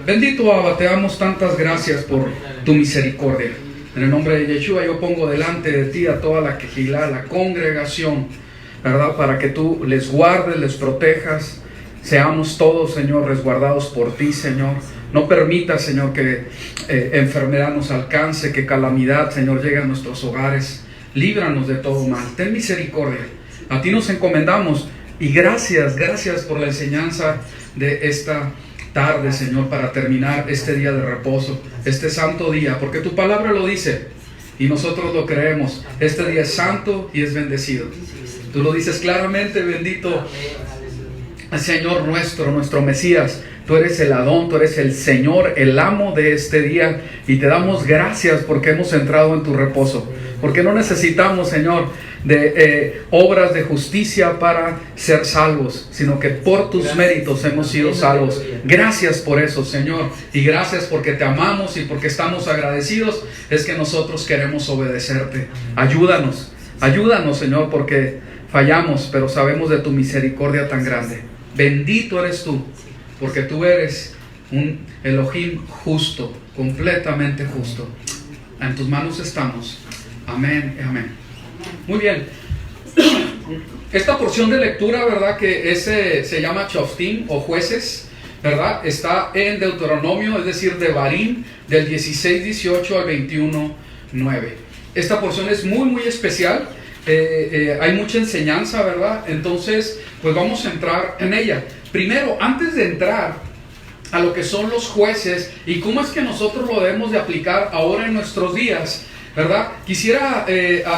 Bendito Abba, te damos tantas gracias por tu misericordia. En el nombre de Yeshua yo pongo delante de ti a toda la quejilá, la congregación, ¿verdad? Para que tú les guardes, les protejas. Seamos todos, Señor, resguardados por ti, Señor. No permitas, Señor, que enfermedad nos alcance, que calamidad, Señor, llegue a nuestros hogares. Líbranos de todo mal. Ten misericordia. A ti nos encomendamos. Y gracias por la enseñanza de esta tarde, Señor, para terminar este día de reposo, este santo día, porque tu palabra lo dice y nosotros lo creemos. Este día es santo y es bendecido. Tú lo dices claramente, bendito Señor nuestro Mesías. Tú eres el Adón, tú eres el Señor, el amo de este día, y te damos gracias porque hemos entrado en tu reposo, porque no necesitamos, Señor, de obras de justicia para ser salvos, sino que por tus méritos hemos sido salvos. Gracias por eso, Señor, y gracias porque te amamos y porque estamos agradecidos. Es que nosotros queremos obedecerte. Ayúdanos, Señor, porque fallamos, pero sabemos de tu misericordia tan grande. Bendito eres tú, porque tú eres un Elohim justo, completamente justo. En tus manos estamos. Amén y amén. Muy bien. Esta porción de lectura, ¿verdad? Que se llama Shoftim o jueces, ¿verdad? Está en Deuteronomio, es decir, Devarim, del 16:18 al 21:9. Esta porción es muy especial. Hay mucha enseñanza, ¿verdad? Entonces, pues vamos a entrar en ella. Primero, antes de entrar a lo que son los jueces y cómo es que nosotros lo debemos de aplicar ahora en nuestros días, ¿verdad? Quisiera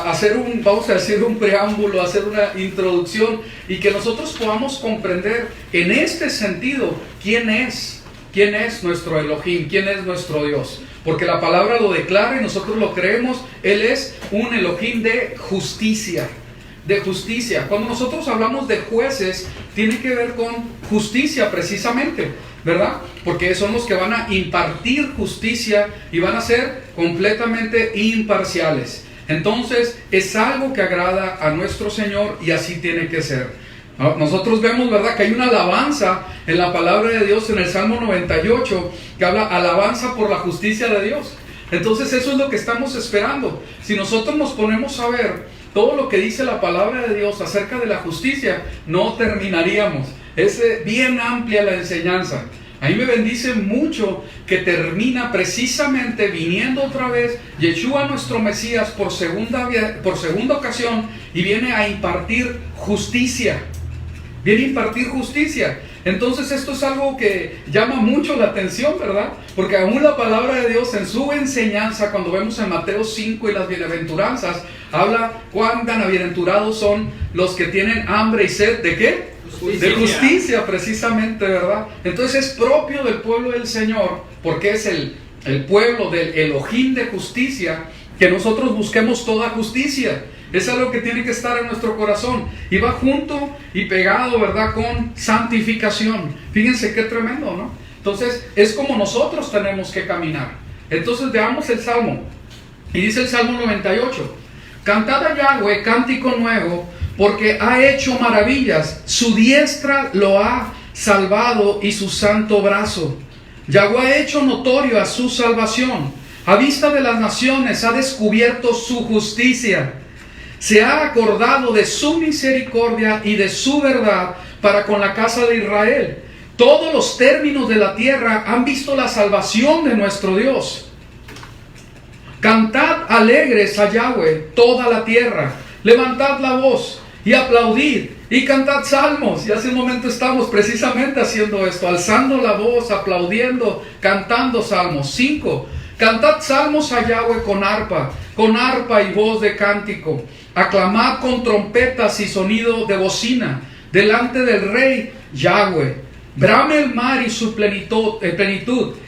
hacer un preámbulo, hacer una introducción y que nosotros podamos comprender en este sentido quién es nuestro Elohim, quién es nuestro Dios. Porque la palabra lo declara y nosotros lo creemos. Él es un Elohim de justicia. Cuando nosotros hablamos de jueces, tiene que ver con justicia precisamente, ¿verdad? Porque son los que van a impartir justicia y van a ser completamente imparciales. Entonces es algo que agrada a nuestro Señor y así tiene que ser. Nosotros vemos, ¿verdad?, que hay una alabanza en la palabra de Dios en el Salmo 98 que habla alabanza por la justicia de Dios. Entonces eso es lo que estamos esperando. Si nosotros nos ponemos a ver todo lo que dice la palabra de Dios acerca de la justicia, no terminaríamos. Es bien amplia la enseñanza. A mí me bendice mucho que termina precisamente viniendo otra vez Yeshua nuestro Mesías por segunda ocasión y viene a impartir justicia. Entonces esto es algo que llama mucho la atención, ¿verdad? Porque aún la palabra de Dios en su enseñanza, cuando vemos en Mateo 5 y las bienaventuranzas, habla cuán bienaventurados son los que tienen hambre y sed, ¿de qué? De justicia, precisamente, ¿verdad? Entonces es propio del pueblo del Señor, porque es el pueblo del Elohim de justicia, que nosotros busquemos toda justicia. Es algo que tiene que estar en nuestro corazón y va junto y pegado, ¿verdad?, con santificación. Fíjense qué tremendo, ¿no? Entonces es como nosotros tenemos que caminar. Entonces veamos el Salmo. Y dice el Salmo 98: Cantad a Yahweh cántico nuevo, porque ha hecho maravillas. Su diestra lo ha salvado y su santo brazo. Yahweh ha hecho notorio a su salvación. A vista de las naciones ha descubierto su justicia. Se ha acordado de su misericordia y de su verdad para con la casa de Israel. Todos los términos de la tierra han visto la salvación de nuestro Dios. Cantad alegres a Yahweh toda la tierra. Levantad la voz y aplaudid y cantad salmos. Y hace un momento estamos precisamente haciendo esto, alzando la voz, aplaudiendo, cantando salmos. 5. Cantad salmos a Yahweh con arpa y voz de cántico. Aclamad con trompetas y sonido de bocina delante del Rey Yahweh. Brame el mar y su plenitud,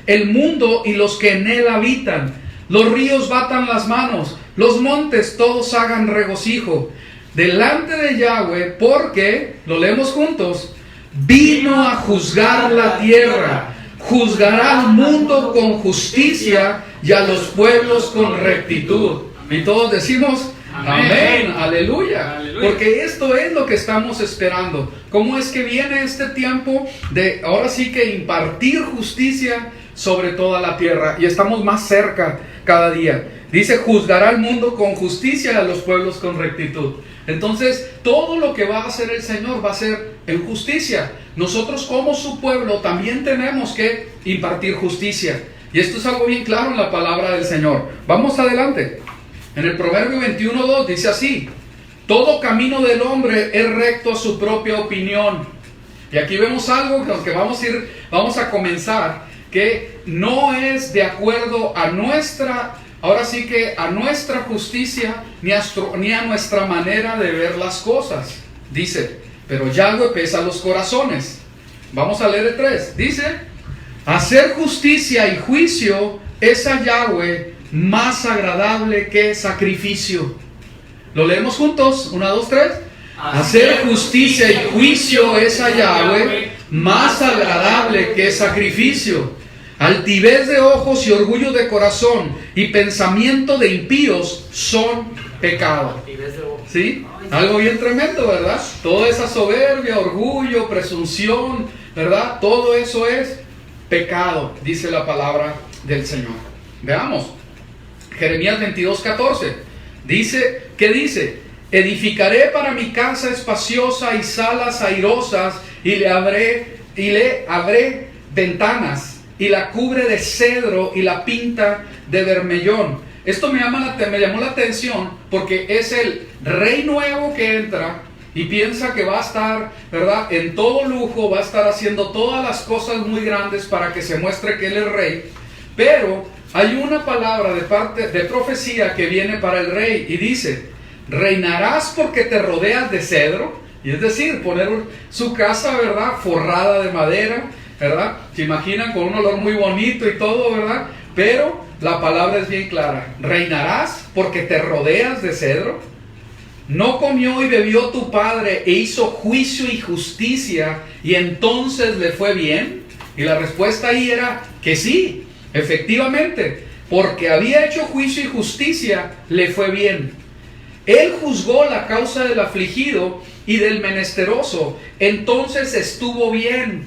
el mundo y los que en él habitan. Los ríos batan las manos, los montes todos hagan regocijo delante de Yahweh, porque, lo leemos juntos, vino a juzgar la tierra. Juzgará al mundo con justicia y a los pueblos con rectitud. Y todos decimos Amén. Aleluya. Aleluya. Porque esto es lo que estamos esperando. ¿Cómo es que viene este tiempo de ahora sí que impartir justicia sobre toda la tierra? Y estamos más cerca cada día. Dice, juzgará al mundo con justicia y a los pueblos con rectitud. Entonces, todo lo que va a hacer el Señor va a ser en justicia. Nosotros como su pueblo también tenemos que impartir justicia. Y esto es algo bien claro en la palabra del Señor. Vamos adelante. En el Proverbio 21:2 dice así: todo camino del hombre es recto a su propia opinión. Y aquí vemos algo que vamos a comenzar, que no es de acuerdo a nuestra, ahora sí que a nuestra justicia, ni a nuestra manera de ver las cosas. Dice, pero Yahweh pesa los corazones. Vamos a leer el 3. Dice, hacer justicia y juicio es a Yahweh más agradable que sacrificio. Lo leemos juntos, 1, 2, 3. Hacer justicia y juicio es a Yahweh más agradable que sacrificio. Altivez de ojos y orgullo de corazón y pensamiento de impíos son pecado. ¿Sí? Algo bien tremendo, ¿verdad? Toda esa soberbia, orgullo, presunción, ¿verdad? Todo eso es pecado, dice la palabra del Señor. Veamos. Jeremías 22:14. Dice, ¿qué dice? Edificaré para mi casa espaciosa y salas airosas, y le abré ventanas, y la cubre de cedro y la pinta de bermellón. Esto me llamó la atención porque es el rey nuevo que entra y piensa que va a estar, ¿verdad?, en todo lujo, va a estar haciendo todas las cosas muy grandes para que se muestre que él es rey. Pero hay una palabra de profecía que viene para el rey y dice, reinarás porque te rodeas de cedro. Y es decir, poner su casa, ¿verdad?, forrada de madera, ¿verdad? Se imaginan con un olor muy bonito y todo, ¿verdad? Pero la palabra es bien clara. Reinarás porque te rodeas de cedro. No comió y bebió tu padre e hizo juicio y justicia y entonces le fue bien. Y la respuesta ahí era que sí, efectivamente, porque había hecho juicio y justicia, le fue bien. Él juzgó la causa del afligido y del menesteroso, entonces estuvo bien.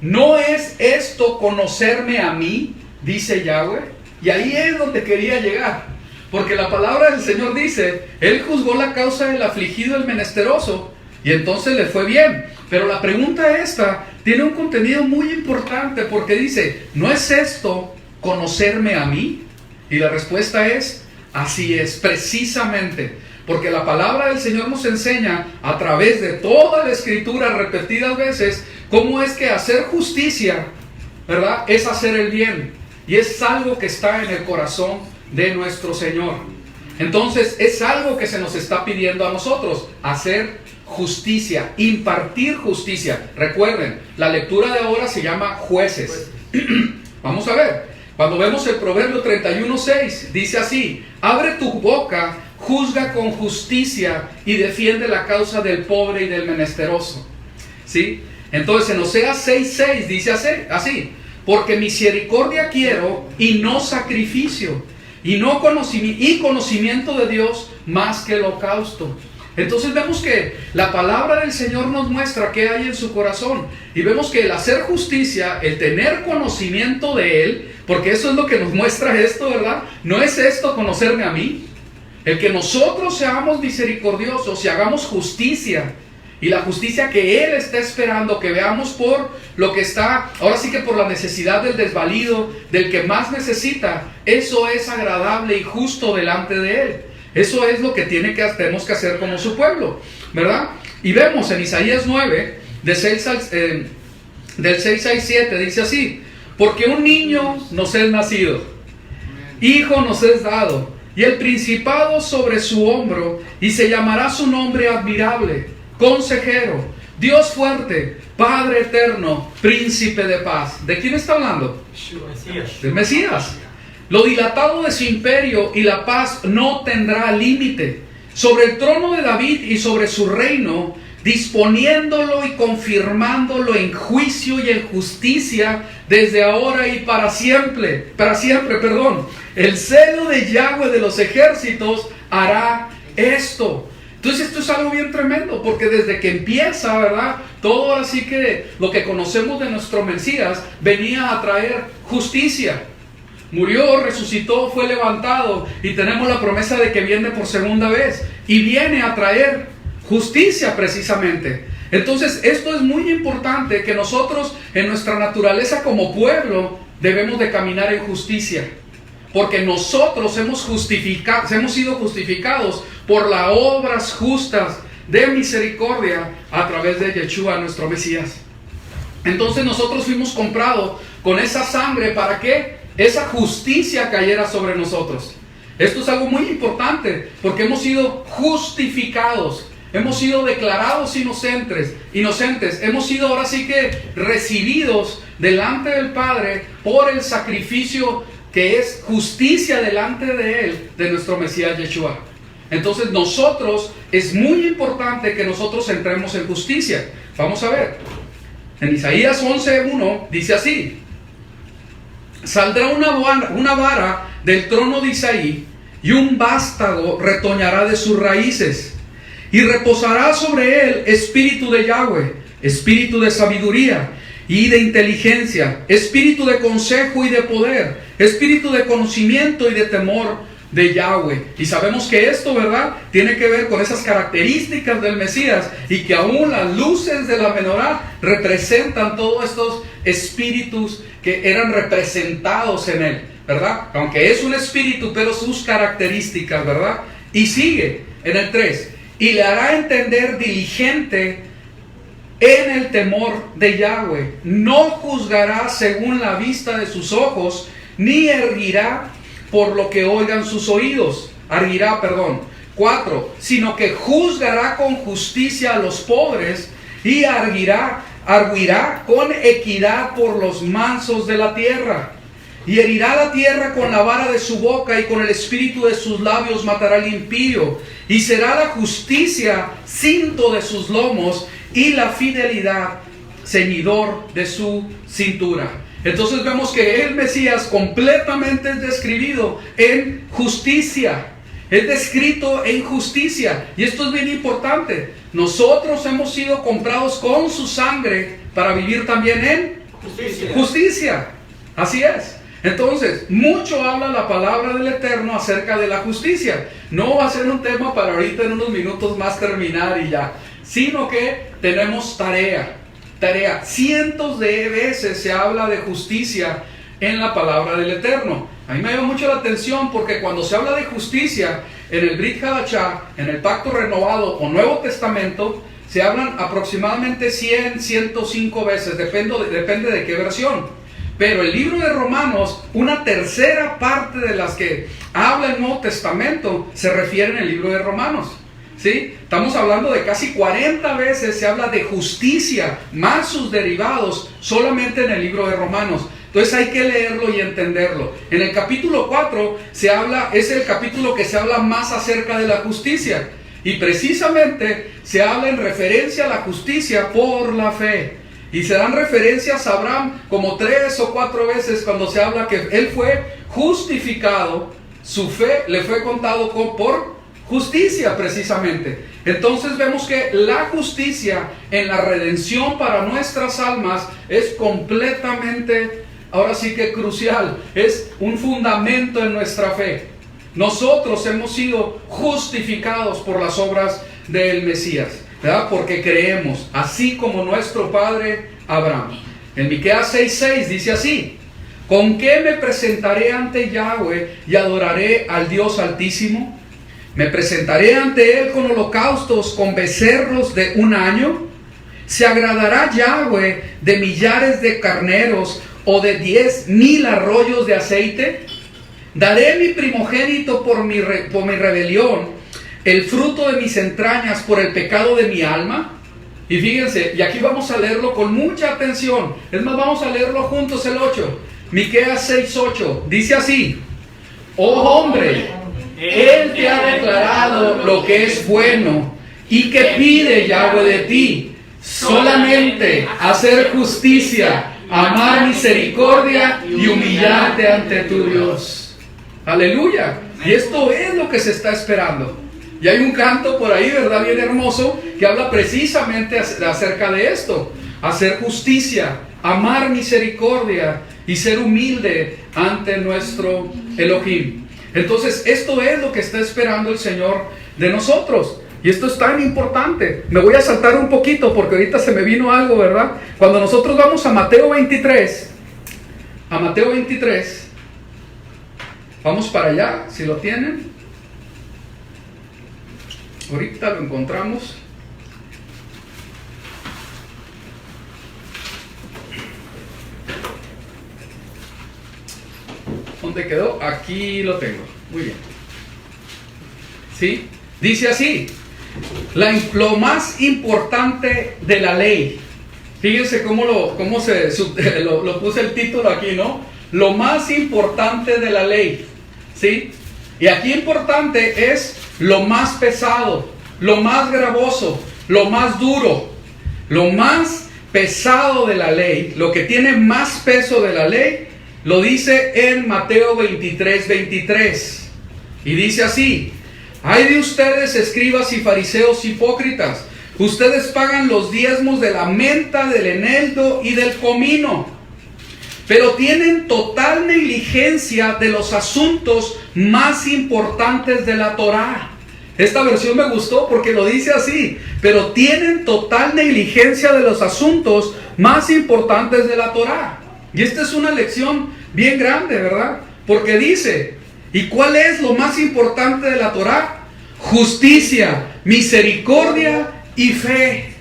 ¿No es esto conocerme a mí?, dice Yahweh. Y ahí es donde quería llegar, porque la palabra del Señor dice, Él juzgó la causa del afligido y del menesteroso, y entonces le fue bien. Pero la pregunta esta tiene un contenido muy importante, porque dice, ¿no es esto conocerme a mí? Y la respuesta es, así es, precisamente. Porque la palabra del Señor nos enseña a través de toda la Escritura repetidas veces cómo es que hacer justicia, ¿verdad?, es hacer el bien. Y es algo que está en el corazón de nuestro Señor. Entonces es algo que se nos está pidiendo a nosotros, hacer justicia, impartir justicia. Recuerden, la lectura de ahora se llama Jueces. Vamos a ver, cuando vemos el Proverbio 31:6, dice así, abre tu boca, juzga con justicia y defiende la causa del pobre y del menesteroso. ¿Sí? Entonces en Oseas 6:6 dice así, porque misericordia quiero y no sacrificio, y conocimiento de Dios más que el holocausto. Entonces vemos que la palabra del Señor nos muestra qué hay en su corazón, y vemos que el hacer justicia, el tener conocimiento de Él, porque eso es lo que nos muestra esto, ¿verdad? ¿No es esto conocerme a mí? El que nosotros seamos misericordiosos y hagamos justicia, y la justicia que Él está esperando, que veamos por lo que está, ahora sí que por la necesidad del desvalido, del que más necesita, eso es agradable y justo delante de Él. Eso es lo que tenemos que hacer como su pueblo, ¿verdad? Y vemos en Isaías 9, del 6 al 7, dice así, porque un niño nos es nacido, hijo nos es dado, y el principado sobre su hombro, y se llamará su nombre admirable, consejero, Dios fuerte, Padre eterno, príncipe de paz. ¿De quién está hablando? Del Mesías. Lo dilatado de su imperio y la paz no tendrá límite. Sobre el trono de David y sobre su reino, disponiéndolo y confirmándolo en juicio y en justicia desde ahora y para siempre. El celo de Yahweh de los ejércitos hará esto. Entonces esto es algo bien tremendo, porque desde que empieza, ¿verdad? Todo así que lo que conocemos de nuestro Mesías venía a traer justicia. Murió, resucitó, fue levantado y tenemos la promesa de que viene por segunda vez y viene a traer justicia precisamente. Entonces esto es muy importante, que nosotros en nuestra naturaleza como pueblo debemos de caminar en justicia, porque nosotros hemos sido justificados por las obras justas de misericordia a través de Yeshua, nuestro Mesías. Entonces nosotros fuimos comprados con esa sangre para que esa justicia cayera sobre nosotros. Esto es algo muy importante, porque hemos sido justificados, hemos sido declarados inocentes, hemos sido ahora sí que recibidos delante del Padre por el sacrificio que es justicia delante de Él, de nuestro Mesías Yeshua. Entonces nosotros, es muy importante que nosotros entremos en justicia. Vamos a ver, en Isaías 11:1 dice así: saldrá una vara del trono de Isaí, y un vástago retoñará de sus raíces, y reposará sobre él espíritu de Yahweh, espíritu de sabiduría y de inteligencia, espíritu de consejo y de poder, espíritu de conocimiento y de temor de Yahweh. Y sabemos que esto, ¿verdad?, tiene que ver con esas características del Mesías, y que aún las luces de la menorá representan todos estos espíritus que eran representados en él, ¿verdad? Aunque es un espíritu, pero sus características, ¿verdad? Y sigue en el 3: y le hará entender diligente en el temor de Yahweh. No juzgará según la vista de sus ojos, ni erguirá por lo que oigan sus oídos. 4: sino que juzgará con justicia a los pobres, y arguirá con equidad por los mansos de la tierra. Y herirá la tierra con la vara de su boca, y con el espíritu de sus labios matará al impío. Y será la justicia cinto de sus lomos, y la fidelidad ceñidor de su cintura. Entonces vemos que el Mesías completamente es describido en justicia. Es descrito en justicia. Y esto es bien importante. Nosotros hemos sido comprados con su sangre para vivir también en justicia. Así es. Entonces, mucho habla la palabra del Eterno acerca de la justicia. No va a ser un tema para ahorita en unos minutos más terminar y ya, sino que tenemos tarea. Cientos de veces se habla de justicia en la palabra del Eterno. A mí me llama mucho la atención, porque cuando se habla de justicia en el Brit Hadashah, en el Pacto Renovado o Nuevo Testamento, se hablan aproximadamente 105 veces, depende de qué versión. Pero el libro de Romanos, una tercera parte de las que habla el Nuevo Testamento se refiere en el libro de Romanos, ¿sí? Estamos hablando de casi 40 veces se habla de justicia, más sus derivados, solamente en el libro de Romanos. Entonces hay que leerlo y entenderlo. En el capítulo 4 es el capítulo que se habla más acerca de la justicia. Y precisamente se habla en referencia a la justicia por la fe. Y se dan referencias a Abraham como 3 o 4 veces cuando se habla que él fue justificado, su fe le fue contado por justicia precisamente. Entonces vemos que la justicia en la redención para nuestras almas es completamente, ahora sí que crucial, es un fundamento en nuestra fe. Nosotros hemos sido justificados por las obras del Mesías, ¿verdad? Porque creemos, así como nuestro padre Abraham. En Miqueas 6:6 dice así: ¿con qué me presentaré ante Yahweh y adoraré al Dios Altísimo? ¿Me presentaré ante Él con holocaustos, con becerros de un año? ¿Se agradará Yahweh de millares de carneros o de 10,000 arroyos de aceite? ¿Daré mi primogénito por mi rebelión, el fruto de mis entrañas por el pecado de mi alma? Y fíjense, y aquí vamos a leerlo con mucha atención. Es más, vamos a leerlo juntos el 8. Miqueas 6:8 dice así: oh hombre, Él te ha declarado lo que es bueno, y que pide Yahweh de ti, solamente hacer justicia, amar misericordia y humillarte ante tu Dios. Aleluya. Y esto es lo que se está esperando. Y hay un canto por ahí, ¿verdad? Bien hermoso, que habla precisamente acerca de esto. Hacer justicia, amar misericordia y ser humilde ante nuestro Elohim. Entonces, esto es lo que está esperando el Señor de nosotros. Y esto es tan importante. Me voy a saltar un poquito porque ahorita se me vino algo, ¿verdad? Cuando nosotros vamos a Mateo 23, vamos para allá, si lo tienen. Ahorita lo encontramos. ¿Dónde quedó? Aquí lo tengo. Muy bien. ¿Sí? Dice así. Lo más importante de la ley. Fíjense cómo lo puse el título aquí, ¿no? Lo más importante de la ley. ¿Sí? Y aquí importante es lo más pesado, lo más gravoso, lo más duro, lo más pesado de la ley, lo que tiene más peso de la ley, lo dice en Mateo 23:23. Y dice así: ay de ustedes, escribas y fariseos hipócritas, ustedes pagan los diezmos de la menta, del eneldo y del comino, pero tienen total negligencia de los asuntos más importantes de la Torá. Esta versión me gustó porque lo dice así: pero tienen total negligencia de los asuntos más importantes de la Torá. Y esta es una lección bien grande, ¿verdad? Porque dice, ¿y cuál es lo más importante de la Torá? Justicia, misericordia y fe.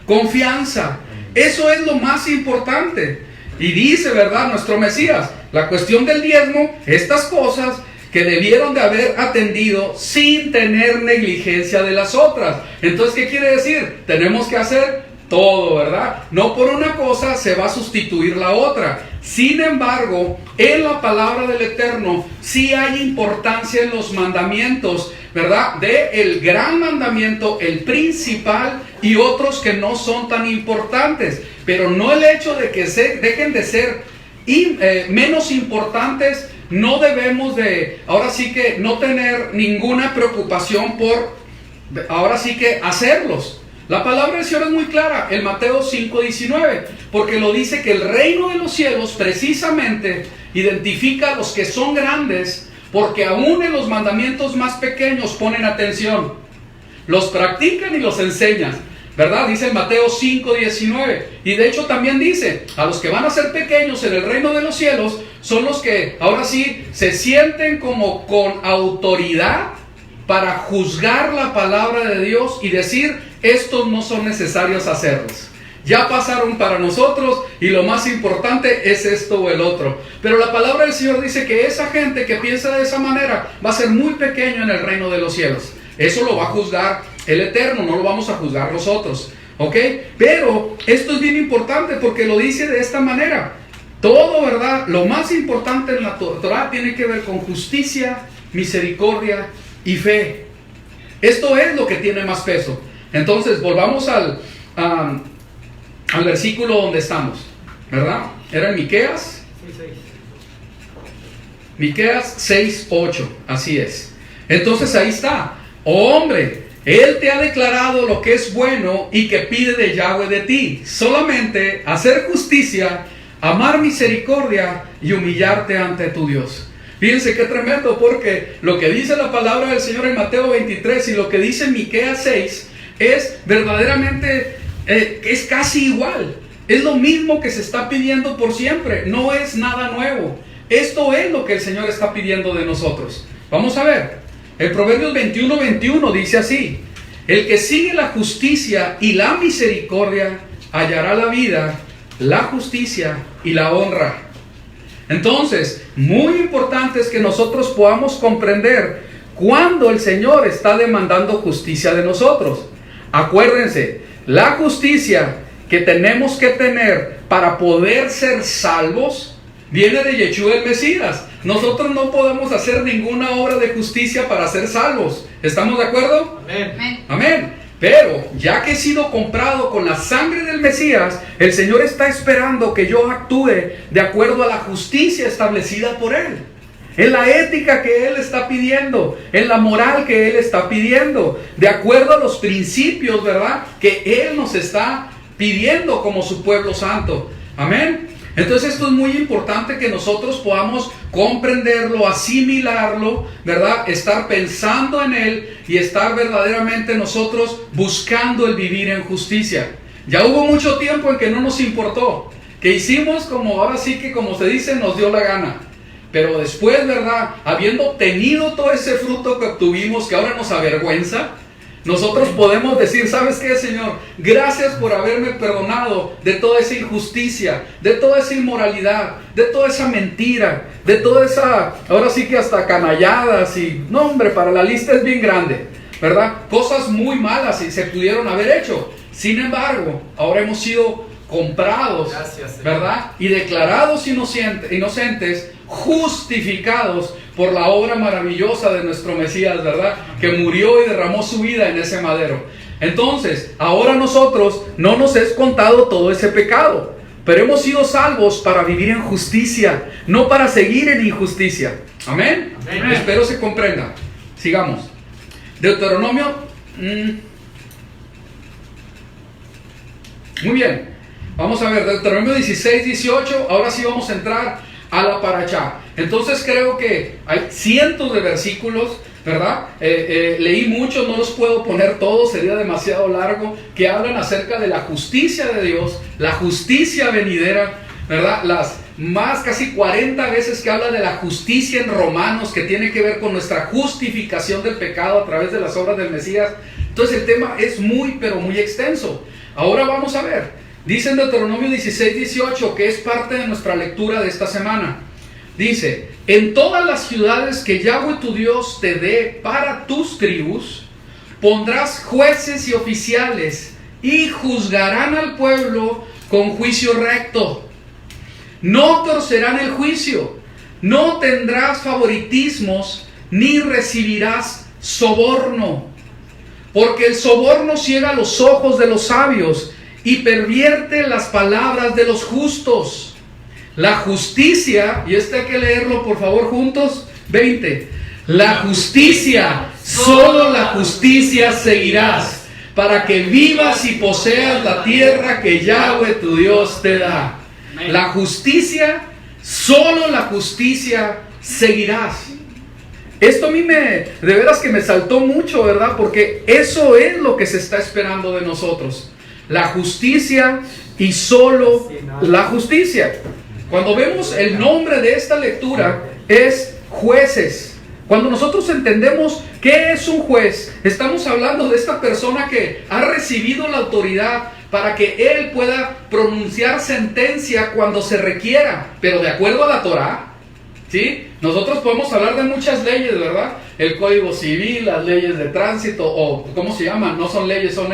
Confianza. Eso es lo más importante. Y dice, ¿verdad?, nuestro Mesías, la cuestión del diezmo, estas cosas que debieron de haber atendido sin tener negligencia de las otras. Entonces, ¿qué quiere decir? Tenemos que hacer todo, ¿verdad? No por una cosa se va a sustituir la otra. Sin embargo, en la palabra del Eterno sí hay importancia en los mandamientos, ¿verdad? De el gran mandamiento, el principal, y otros que no son tan importantes. Pero no el hecho de que dejen de ser menos importantes, no debemos de, ahora sí que no tener ninguna preocupación por, ahora sí que hacerlos. La palabra del Señor es muy clara, en Mateo 5:19, porque lo dice que el reino de los cielos precisamente identifica a los que son grandes, porque aún en los mandamientos más pequeños ponen atención, los practican y los enseñan, ¿verdad? Dice en Mateo 5:19, y de hecho también dice, a los que van a ser pequeños en el reino de los cielos, son los que ahora sí se sienten como con autoridad para juzgar la palabra de Dios y decir, estos no son necesarios hacerlos. Ya pasaron para nosotros y lo más importante es esto o el otro. Pero la palabra del Señor dice que esa gente que piensa de esa manera va a ser muy pequeño en el reino de los cielos. Eso lo va a juzgar el Eterno, no lo vamos a juzgar nosotros. ¿Ok? Pero esto es bien importante porque lo dice de esta manera. Todo, ¿verdad? Lo más importante en la Torah tiene que ver con justicia, misericordia y fe. Esto es lo que tiene más peso. Entonces, volvamos al versículo donde estamos, ¿verdad? Era en Miqueas. Miqueas 6:8, así es. Entonces ahí está. Oh hombre, Él te ha declarado lo que es bueno y que pide de Yahweh de ti. Solamente hacer justicia, amar misericordia y humillarte ante tu Dios. Fíjense qué tremendo, porque lo que dice la palabra del Señor en Mateo 23 y lo que dice en Miqueas 6 es verdaderamente, es casi igual. Es lo mismo que se está pidiendo por siempre, no es nada nuevo. Esto es lo que el Señor está pidiendo de nosotros. Vamos a ver, el Proverbios 21:21 dice así: el que sigue la justicia y la misericordia hallará la vida, la justicia y la honra. Entonces, muy importante es que nosotros podamos comprender cuando el Señor está demandando justicia de nosotros. Acuérdense, la justicia que tenemos que tener para poder ser salvos viene de Yeshua el Mesías. Nosotros no podemos hacer ninguna obra de justicia para ser salvos. ¿Estamos de acuerdo? Amén. Amén. Pero ya que he sido comprado con la sangre del Mesías, el Señor está esperando que yo actúe de acuerdo a la justicia establecida por Él. en la ética que Él está pidiendo, en la moral que Él está pidiendo, de acuerdo a los principios, ¿verdad?, que Él nos está pidiendo como su pueblo santo. Amén. Entonces esto es muy importante que nosotros podamos comprenderlo, asimilarlo, ¿verdad?, estar pensando en Él y estar verdaderamente nosotros buscando el vivir en justicia. Ya hubo mucho tiempo en que no nos importó, que hicimos como ahora sí que como se dice nos dio la gana. Pero después, ¿verdad?, habiendo obtenido todo ese fruto que obtuvimos, que ahora nos avergüenza, nosotros podemos decir, ¿sabes qué, Señor? Gracias por haberme perdonado de toda esa injusticia, de toda esa inmoralidad, de toda esa mentira, de toda esa, ahora sí que hasta canalladas y, no hombre, para la lista es bien grande, ¿verdad? Cosas muy malas y se pudieron haber hecho. Sin embargo, ahora hemos sido comprados, ¿verdad?, y declarados inocentes, justificados por la obra maravillosa de nuestro Mesías, ¿verdad?, que murió y derramó su vida en ese madero. Entonces, ahora nosotros no nos es contado todo ese pecado, pero hemos sido salvos para vivir en justicia, no para seguir en injusticia. Amén. Amén. Espero se comprenda. Sigamos. Deuteronomio. Muy bien. Vamos a ver, Deuteronomio 16, 18. Ahora sí vamos a entrar a la paracha. Entonces creo que hay cientos de versículos, ¿verdad? Leí muchos, no los puedo poner todos, sería demasiado largo, que hablan acerca de la justicia de Dios, la justicia venidera, ¿verdad? Las más casi 40 veces que habla de la justicia en Romanos, que tiene que ver con nuestra justificación del pecado a través de las obras del Mesías. Entonces el tema es muy, pero muy extenso. Ahora vamos a ver. Dice en Deuteronomio 16, 18, que es parte de nuestra lectura de esta semana. Dice, en todas las ciudades que Yahweh tu Dios te dé para tus tribus, pondrás jueces y oficiales y juzgarán al pueblo con juicio recto. No torcerán el juicio, no tendrás favoritismos, ni recibirás soborno. Porque el soborno ciega los ojos de los sabios y pervierte las palabras de los justos. La justicia, y hay que leerlo por favor juntos, 20. La justicia, solo la justicia seguirás, para que vivas y poseas la tierra que Yahweh tu Dios te da. La justicia, solo la justicia seguirás. Esto a mí de veras que me saltó mucho, ¿verdad? Porque eso es lo que se está esperando de nosotros. La justicia y solo la justicia. Cuando vemos el nombre de esta lectura es jueces. Cuando nosotros entendemos qué es un juez, estamos hablando de esta persona que ha recibido la autoridad para que él pueda pronunciar sentencia cuando se requiera, pero de acuerdo a la Torá. ¿Sí? Nosotros podemos hablar de muchas leyes, ¿verdad? El Código Civil, las leyes de tránsito, o ¿cómo se llaman? No son leyes, son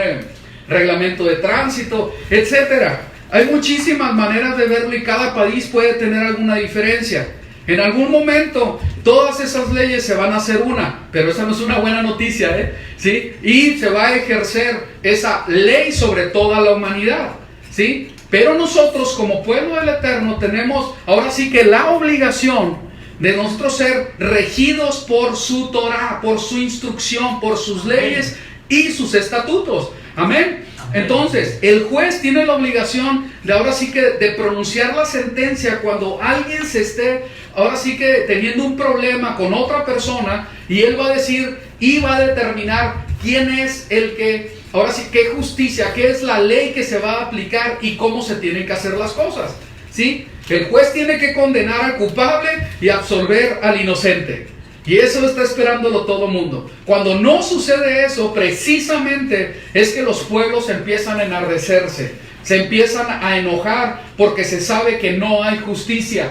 reglamento de tránsito, etcétera. Hay muchísimas maneras de verlo y cada país puede tener alguna diferencia. En algún momento todas esas leyes se van a hacer una, pero esa no es una buena noticia, ¿eh? ¿Sí? Y se va a ejercer esa ley sobre toda la humanidad, ¿sí? Pero nosotros como pueblo del Eterno tenemos ahora sí que la obligación de nosotros ser regidos por su Torah, por su instrucción, por sus leyes y sus estatutos. Amén. Entonces, el juez tiene la obligación de ahora sí que de pronunciar la sentencia cuando alguien se esté ahora sí que teniendo un problema con otra persona, y él va a decir y va a determinar quién es el que, ahora sí, qué justicia, qué es la ley que se va a aplicar y cómo se tienen que hacer las cosas, ¿sí? El juez tiene que condenar al culpable y absolver al inocente. Y eso está esperándolo todo el mundo. Cuando no sucede eso, precisamente es que los pueblos empiezan a enardecerse, se empiezan a enojar porque se sabe que no hay justicia.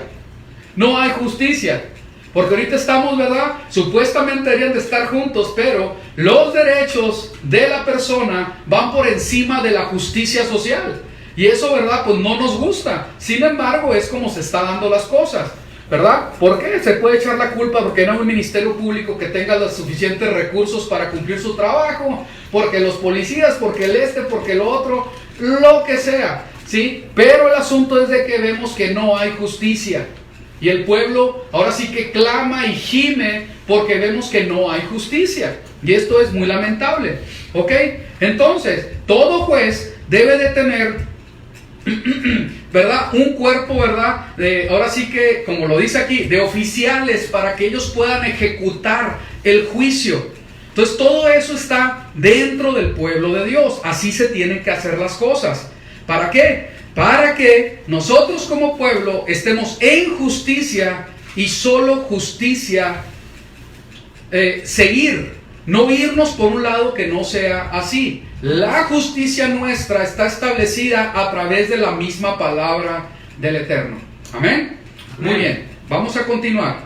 No hay justicia. Porque ahorita estamos, ¿verdad? Supuestamente deberían de estar juntos, pero los derechos de la persona van por encima de la justicia social. Y eso, ¿verdad? Pues no nos gusta. Sin embargo, es como se están dando las cosas, ¿verdad? ¿Por qué? Se puede echar la culpa porque no hay un ministerio público que tenga los suficientes recursos para cumplir su trabajo, porque los policías, porque porque lo otro, lo que sea, ¿sí? Pero el asunto es de que vemos que no hay justicia. Y el pueblo ahora sí que clama y gime porque vemos que no hay justicia. Y esto es muy lamentable. ¿Ok? Entonces, todo juez debe de tener, ¿verdad? Un cuerpo, ¿verdad? Ahora sí que, como lo dice aquí, de oficiales para que ellos puedan ejecutar el juicio. Entonces, todo eso está dentro del pueblo de Dios. Así se tienen que hacer las cosas. ¿Para qué? Para que nosotros como pueblo estemos en justicia y solo justicia seguir, no irnos por un lado que no sea así. La justicia nuestra está establecida a través de la misma palabra del Eterno. Amén. Muy bien, vamos a continuar.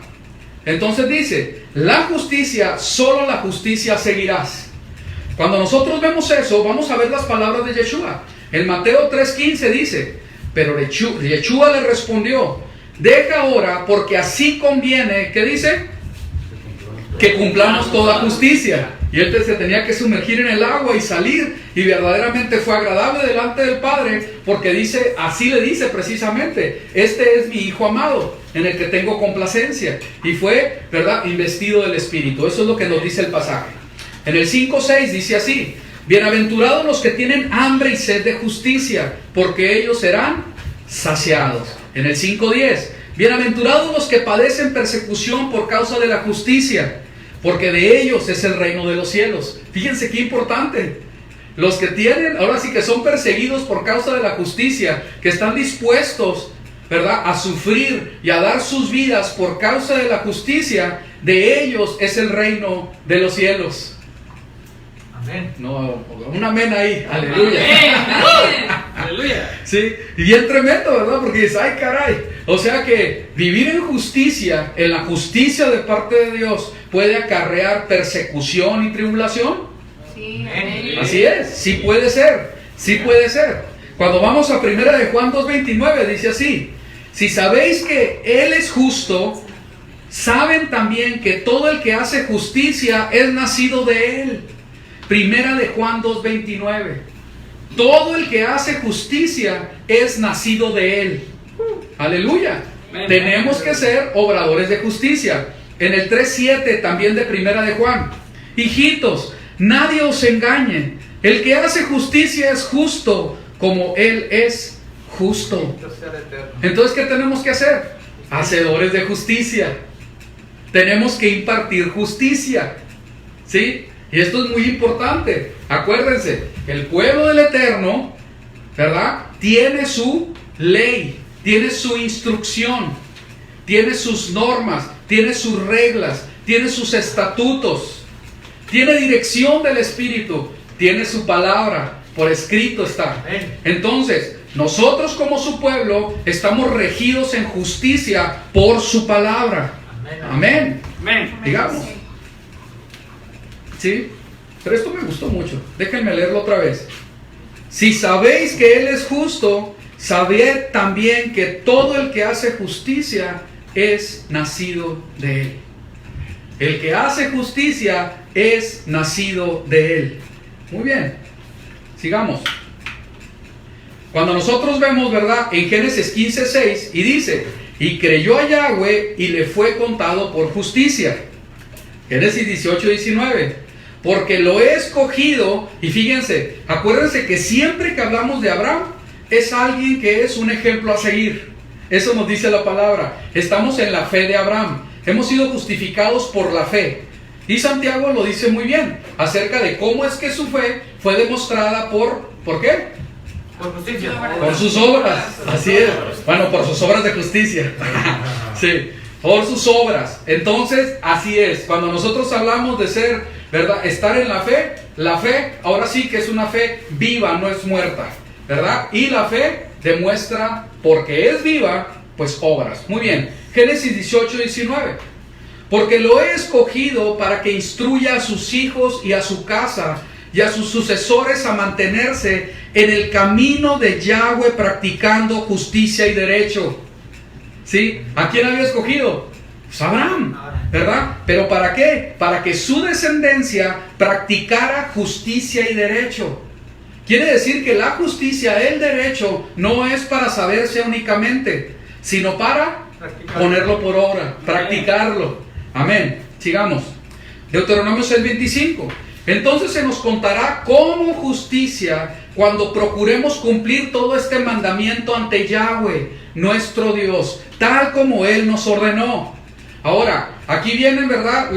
Entonces dice, la justicia, solo la justicia seguirás. Cuando nosotros vemos eso, vamos a ver las palabras de Yeshua. En Mateo 3:15 dice, pero Yeshua le respondió, deja ahora porque así conviene, ¿qué dice? Que cumplamos toda justicia. Y él se tenía que sumergir en el agua y salir, y verdaderamente fue agradable delante del Padre, porque dice, así le dice precisamente, este es mi Hijo amado, en el que tengo complacencia. Y fue, ¿verdad?, investido del Espíritu. Eso es lo que nos dice el pasaje. En el 5:6 dice así, bienaventurados los que tienen hambre y sed de justicia, porque ellos serán saciados. En el 5:10, bienaventurados los que padecen persecución por causa de la justicia, porque de ellos es el reino de los cielos. Fíjense qué importante. Los que tienen, ahora sí que son perseguidos por causa de la justicia, que están dispuestos, ¿verdad?, a sufrir y a dar sus vidas por causa de la justicia, de ellos es el reino de los cielos. Amén. No, un amén ahí, aleluya. Aleluya. Sí, y bien tremendo, ¿verdad? Porque dices, ay caray. O sea que vivir en justicia, en la justicia de parte de Dios, puede acarrear persecución y tribulación. Sí, amén. Así es, sí puede ser, sí puede ser. Cuando vamos a 1 de Juan 2:29 dice así, si sabéis que Él es justo, saben también que todo el que hace justicia es nacido de Él. 1 de Juan 2:29. Todo el que hace justicia es nacido de Él. Aleluya. Tenemos que ser obradores de justicia. En el 3:7 también de 1 de Juan. Hijitos, nadie os engañe. El que hace justicia es justo como Él es justo. Entonces, ¿qué tenemos que hacer? Hacedores de justicia. Tenemos que impartir justicia. ¿Sí? Y esto es muy importante. Acuérdense, el pueblo del Eterno, ¿verdad?, tiene su ley, tiene su instrucción, tiene sus normas, tiene sus reglas, tiene sus estatutos, tiene dirección del Espíritu, tiene su palabra, por escrito está. Entonces, nosotros como su pueblo estamos regidos en justicia por su palabra. Amén. Amén. Digamos. ¿Sí? Pero esto me gustó mucho. Déjenme leerlo otra vez. Si sabéis que Él es justo, sabed también que todo el que hace justicia es nacido de Él. El que hace justicia es nacido de Él. Muy bien. Sigamos. Cuando nosotros vemos, ¿verdad?, en Génesis 15:6, y dice, y creyó a Yahweh y le fue contado por justicia. Génesis 18:19. Porque lo he escogido, y fíjense, acuérdense que siempre que hablamos de Abraham, es alguien que es un ejemplo a seguir. Eso nos dice la palabra. Estamos en la fe de Abraham. Hemos sido justificados por la fe. Y Santiago lo dice muy bien, acerca de cómo es que su fe fue demostrada ¿por qué? Por justicia. Por sus obras. Así es. Bueno, por sus obras de justicia. Sí, por sus obras. Entonces, así es. Cuando nosotros hablamos de ser, ¿verdad?, estar en la fe ahora sí que es una fe viva, no es muerta, ¿verdad? Y la fe demuestra, porque es viva, pues obras. Muy bien, Génesis 18:19. Porque lo he escogido para que instruya a sus hijos y a su casa y a sus sucesores a mantenerse en el camino de Yahweh, practicando justicia y derecho. ¿Sí? ¿A quién había escogido? Pues Abraham, ¿verdad? ¿Pero para qué? Para que su descendencia practicara justicia y derecho. Quiere decir que la justicia, el derecho, no es para saberse únicamente, sino para ponerlo por obra, practicarlo. Amén. Sigamos. Deuteronomio 6:25. Entonces se nos contará como justicia cuando procuremos cumplir todo este mandamiento ante Yahweh, nuestro Dios, tal como Él nos ordenó. Ahora, aquí vienen, ¿verdad?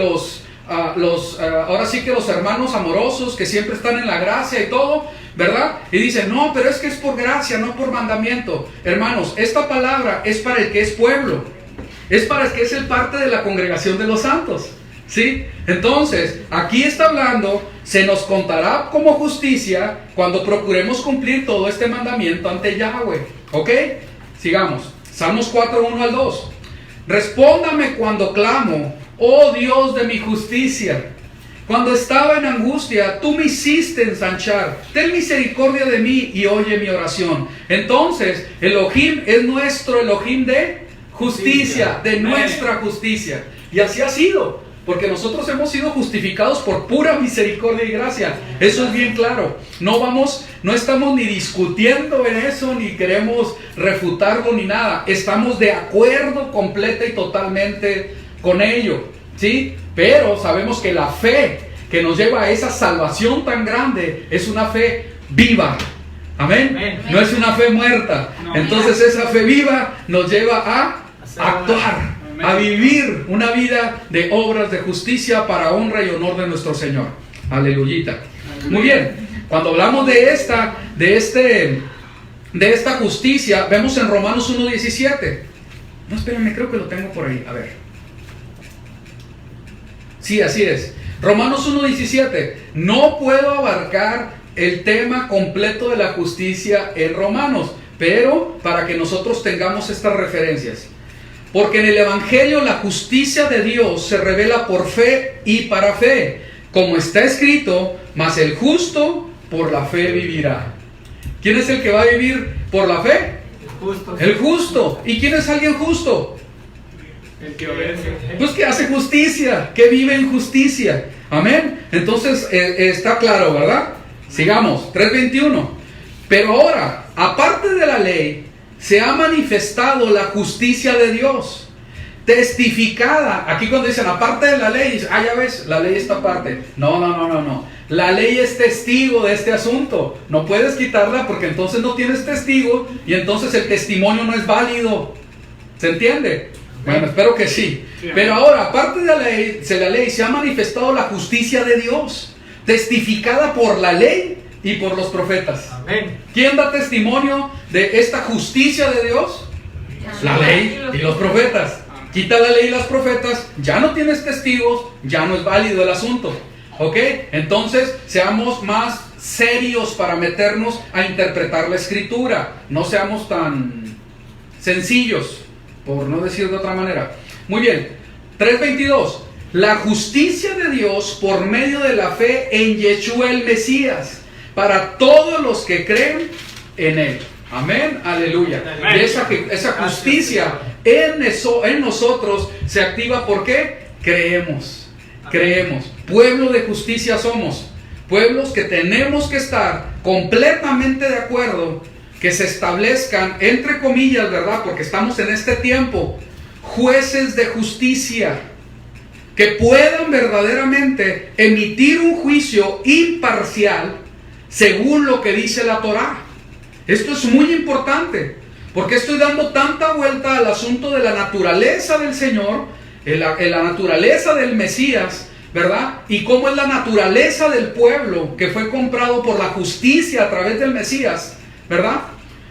Ahora sí que los hermanos amorosos que siempre están en la gracia y todo, ¿verdad? Y dicen, no, pero es que es por gracia, no por mandamiento. Hermanos, esta palabra es para el que es pueblo, es para el que es el parte de la congregación de los santos, ¿sí? Entonces, aquí está hablando, se nos contará como justicia cuando procuremos cumplir todo este mandamiento ante Yahweh, ¿ok? Sigamos, Salmos 4, 1 al 2. Respóndame cuando clamo, oh Dios de mi justicia. Cuando estaba en angustia, tú me hiciste ensanchar. Ten misericordia de mí y oye mi oración. Entonces, Elohim es nuestro Elohim de justicia, de nuestra justicia. Y así ha sido, porque nosotros hemos sido justificados por pura misericordia y gracia. Eso es bien claro. No estamos ni discutiendo en eso, ni queremos refutarlo, ni nada. Estamos de acuerdo completa y totalmente con ello, ¿sí? Pero sabemos que la fe que nos lleva a esa salvación tan grande es una fe viva. Amén. No es una fe muerta. Entonces esa fe viva nos lleva a actuar, a vivir una vida de obras de justicia para honra y honor de nuestro Señor. Aleluyita. Muy bien. Cuando hablamos de esta justicia, vemos en Romanos 1:17. No, espérenme, creo que lo tengo por ahí. A ver. Sí, así es. Romanos 1:17. No puedo abarcar el tema completo de la justicia en Romanos, pero para que nosotros tengamos estas referencias. Porque en el Evangelio la justicia de Dios se revela por fe y para fe, como está escrito, mas el justo por la fe vivirá. ¿Quién es el que va a vivir por la fe? El justo. El justo. ¿Y quién es alguien justo? El que obedece. Pues que hace justicia, que vive en justicia. Amén. Entonces está claro, ¿verdad? Sigamos, 3:21. Pero ahora, aparte de la ley, se ha manifestado la justicia de Dios, testificada. Aquí cuando dicen aparte de la ley, dicen, ya ves, la ley está aparte. No. La ley es testigo de este asunto. No puedes quitarla porque entonces no tienes testigo y entonces el testimonio no es válido. ¿Se entiende? Bueno, espero que sí. Pero ahora, aparte de la ley, se ha manifestado la justicia de Dios, testificada por la ley y por los profetas. Amén. ¿Quién da testimonio de esta justicia de Dios? La ley y los profetas. Quita la ley y los profetas, ya no tienes testigos, ya no es válido el asunto. ¿Ok? Entonces, seamos más serios para meternos a interpretar la escritura. No seamos tan sencillos, por no decir de otra manera. Muy bien, 3:22. La justicia de Dios por medio de la fe en Yeshua el Mesías, para todos los que creen en Él. Amén, aleluya. Amén. Y esa justicia en nosotros se activa porque creemos. Creemos. Pueblo de justicia somos. Pueblos que tenemos que estar completamente de acuerdo, que se establezcan, entre comillas, ¿verdad? Porque estamos en este tiempo, jueces de justicia, que puedan verdaderamente emitir un juicio imparcial según lo que dice la Torá. Esto es muy importante, porque estoy dando tanta vuelta al asunto de la naturaleza del Señor, la naturaleza del Mesías, ¿verdad? Y cómo es la naturaleza del pueblo que fue comprado por la justicia a través del Mesías, ¿verdad?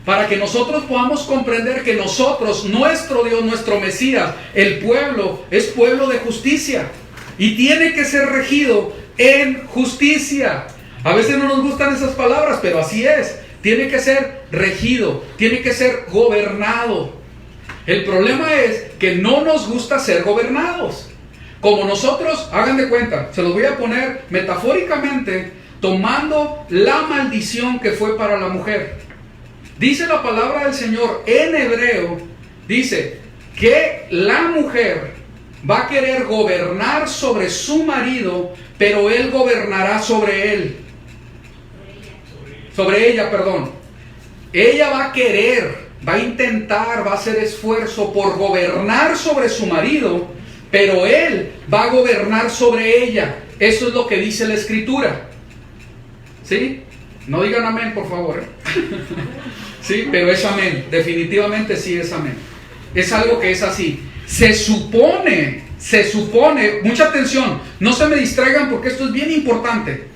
Para que nosotros podamos comprender que nosotros, nuestro Dios, nuestro Mesías, el pueblo, es pueblo de justicia y tiene que ser regido en justicia. A veces no nos gustan esas palabras, pero así es. Tiene que ser regido, tiene que ser gobernado. El problema es que no nos gusta ser gobernados. Como nosotros, hagan de cuenta, se los voy a poner metafóricamente, tomando la maldición que fue para la mujer. Dice la palabra del Señor en hebreo, dice que la mujer va a querer gobernar sobre su marido, pero él gobernará sobre él. Sobre ella, perdón. Ella va a querer va a intentar, va a hacer esfuerzo por gobernar sobre su marido, pero él va a gobernar sobre ella. Eso es lo que dice la Escritura. ¿Sí? No digan amén, por favor. Sí, pero es amén. Definitivamente sí es amén. Es algo que es así. Se supone, mucha atención, no se me distraigan porque esto es bien importante.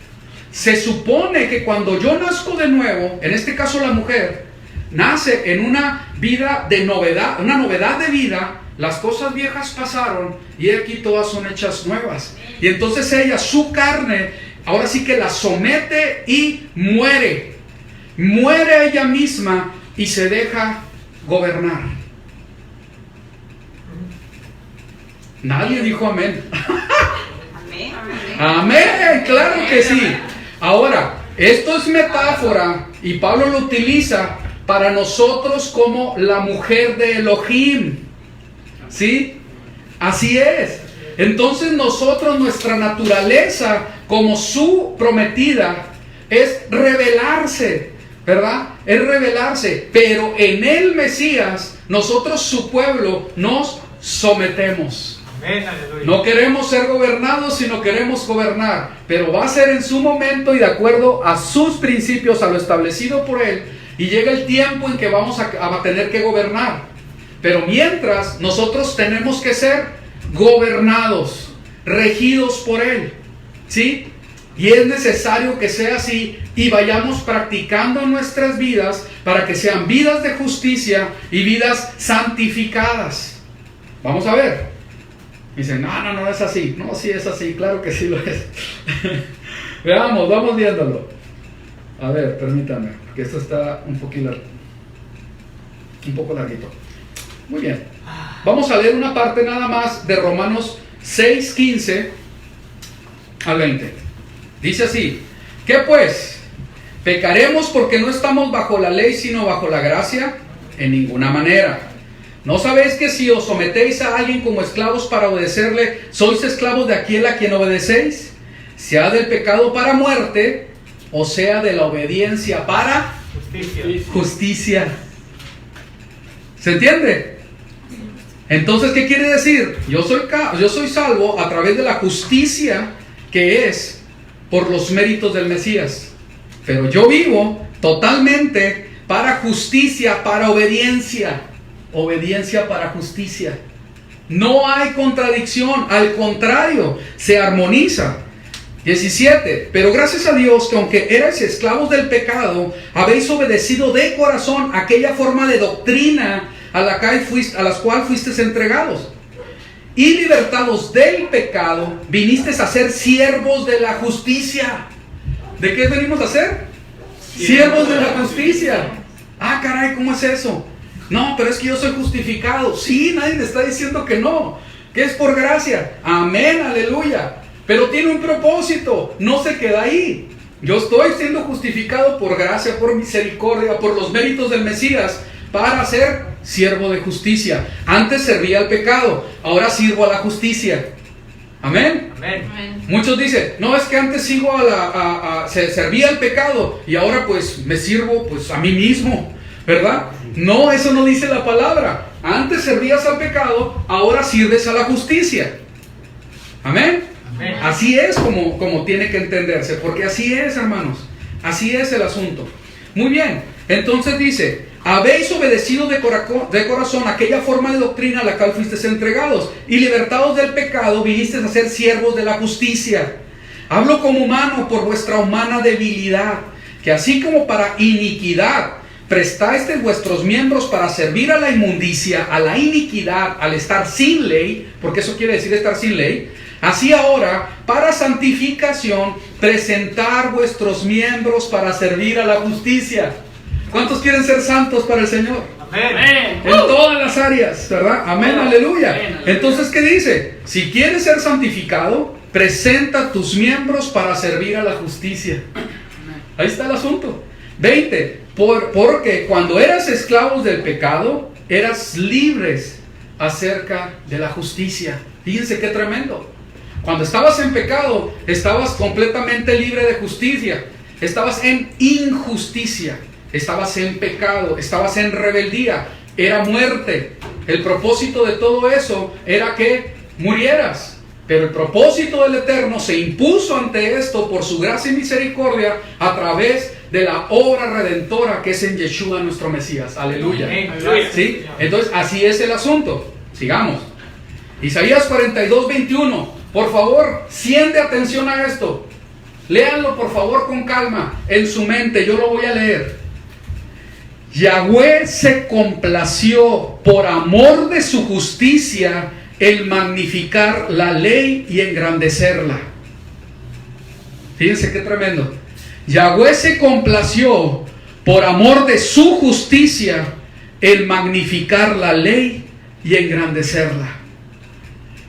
Se supone que cuando yo nazco de nuevo, en este caso la mujer, nace en una vida de novedad, una novedad de vida. Las cosas viejas pasaron y aquí todas son hechas nuevas. Y entonces ella, su carne, ahora sí que la somete y muere. Muere a ella misma y se deja gobernar. Nadie dijo amén. Amén. Amén, claro que sí. Ahora, esto es metáfora y Pablo lo utiliza para nosotros como la mujer de Elohim. ¿Sí? Así es. Entonces nosotros, nuestra naturaleza como su prometida es rebelarse, ¿verdad? Es rebelarse. Pero en el Mesías, nosotros, su pueblo, nos sometemos. No queremos ser gobernados, sino queremos gobernar. Pero va a ser en su momento y de acuerdo a sus principios, a lo establecido por Él. Y llega el tiempo en que vamos a tener que gobernar. Pero mientras, nosotros tenemos que ser gobernados, regidos por Él. ¿Sí? Y es necesario que sea así y vayamos practicando nuestras vidas para que sean vidas de justicia y vidas santificadas. Vamos a ver. Dicen, no es así. No, sí es así, claro que sí lo es. Veamos, vamos viéndolo. A ver, permítame, que esto está un poco larguito. Muy bien. Vamos a leer una parte nada más de Romanos 6, 15 al 20. Dice así: ¿qué pues? ¿Pecaremos porque no estamos bajo la ley sino bajo la gracia? En ninguna manera. ¿No sabéis que si os sometéis a alguien como esclavos para obedecerle, sois esclavos de aquel a quien obedecéis? Sea del pecado para muerte, o sea de la obediencia para justicia. ¿Se entiende? Entonces, ¿qué quiere decir? Yo soy salvo a través de la justicia que es por los méritos del Mesías. Pero yo vivo totalmente para justicia, para obediencia. Obediencia para justicia. No hay contradicción, al contrario, se armoniza. 17. Pero gracias a Dios que aunque erais esclavos del pecado, habéis obedecido de corazón aquella forma de doctrina a la cual fuisteis entregados. Y libertados del pecado, vinisteis a ser siervos de la justicia. ¿De qué venimos a ser? Siervos de la justicia. Ah, caray, ¿cómo es eso? No, pero es que yo soy justificado. Sí, nadie le está diciendo que no, que es por gracia. Amén, aleluya. Pero tiene un propósito, no se queda ahí. Yo estoy siendo justificado por gracia, por misericordia, por los méritos del Mesías, para ser siervo de justicia. Antes servía al pecado, ahora sirvo a la justicia. Amén. Amén. Muchos dicen, no, es que antes servía al pecado y ahora pues me sirvo pues a mí mismo, ¿verdad? No, eso no dice la palabra. Antes servías al pecado, ahora sirves a la justicia. Amén. Amén. Así es como tiene que entenderse, porque así es, hermanos. Así es el asunto. Muy bien, entonces dice: habéis obedecido de corazón aquella forma de doctrina a la cual fuisteis entregados, y libertados del pecado, vinisteis a ser siervos de la justicia. Hablo como humano por vuestra humana debilidad, que así como para iniquidad prestáis de vuestros miembros para servir a la inmundicia, a la iniquidad, al estar sin ley, porque eso quiere decir estar sin ley, así ahora, para santificación, presentar vuestros miembros para servir a la justicia. ¿Cuántos quieren ser santos para el Señor? Amén. En todas las áreas, ¿verdad? Amén, aleluya. Amén. Entonces, ¿qué dice? Si quieres ser santificado, presenta tus miembros para servir a la justicia. Ahí está el asunto. 20. Porque cuando eras esclavos del pecado, eras libres acerca de la justicia. Fíjense qué tremendo. Cuando estabas en pecado, estabas completamente libre de justicia. Estabas en injusticia. estabas en pecado, estabas en rebeldía, era muerte. El propósito de todo eso era que murieras. Pero el propósito del Eterno se impuso ante esto por su gracia y misericordia a través de la obra redentora que es en Yeshua nuestro Mesías. Aleluya. ¿Sí? Entonces así es el asunto. Sigamos. Isaías 42, 21. Por favor, siente atención a esto. Léanlo por favor con calma en su mente. Yo lo voy a leer. Yahweh se complació por amor de su justicia el magnificar la ley y engrandecerla. Fíjense qué tremendo. Yahweh se complació por amor de su justicia el magnificar la ley y engrandecerla.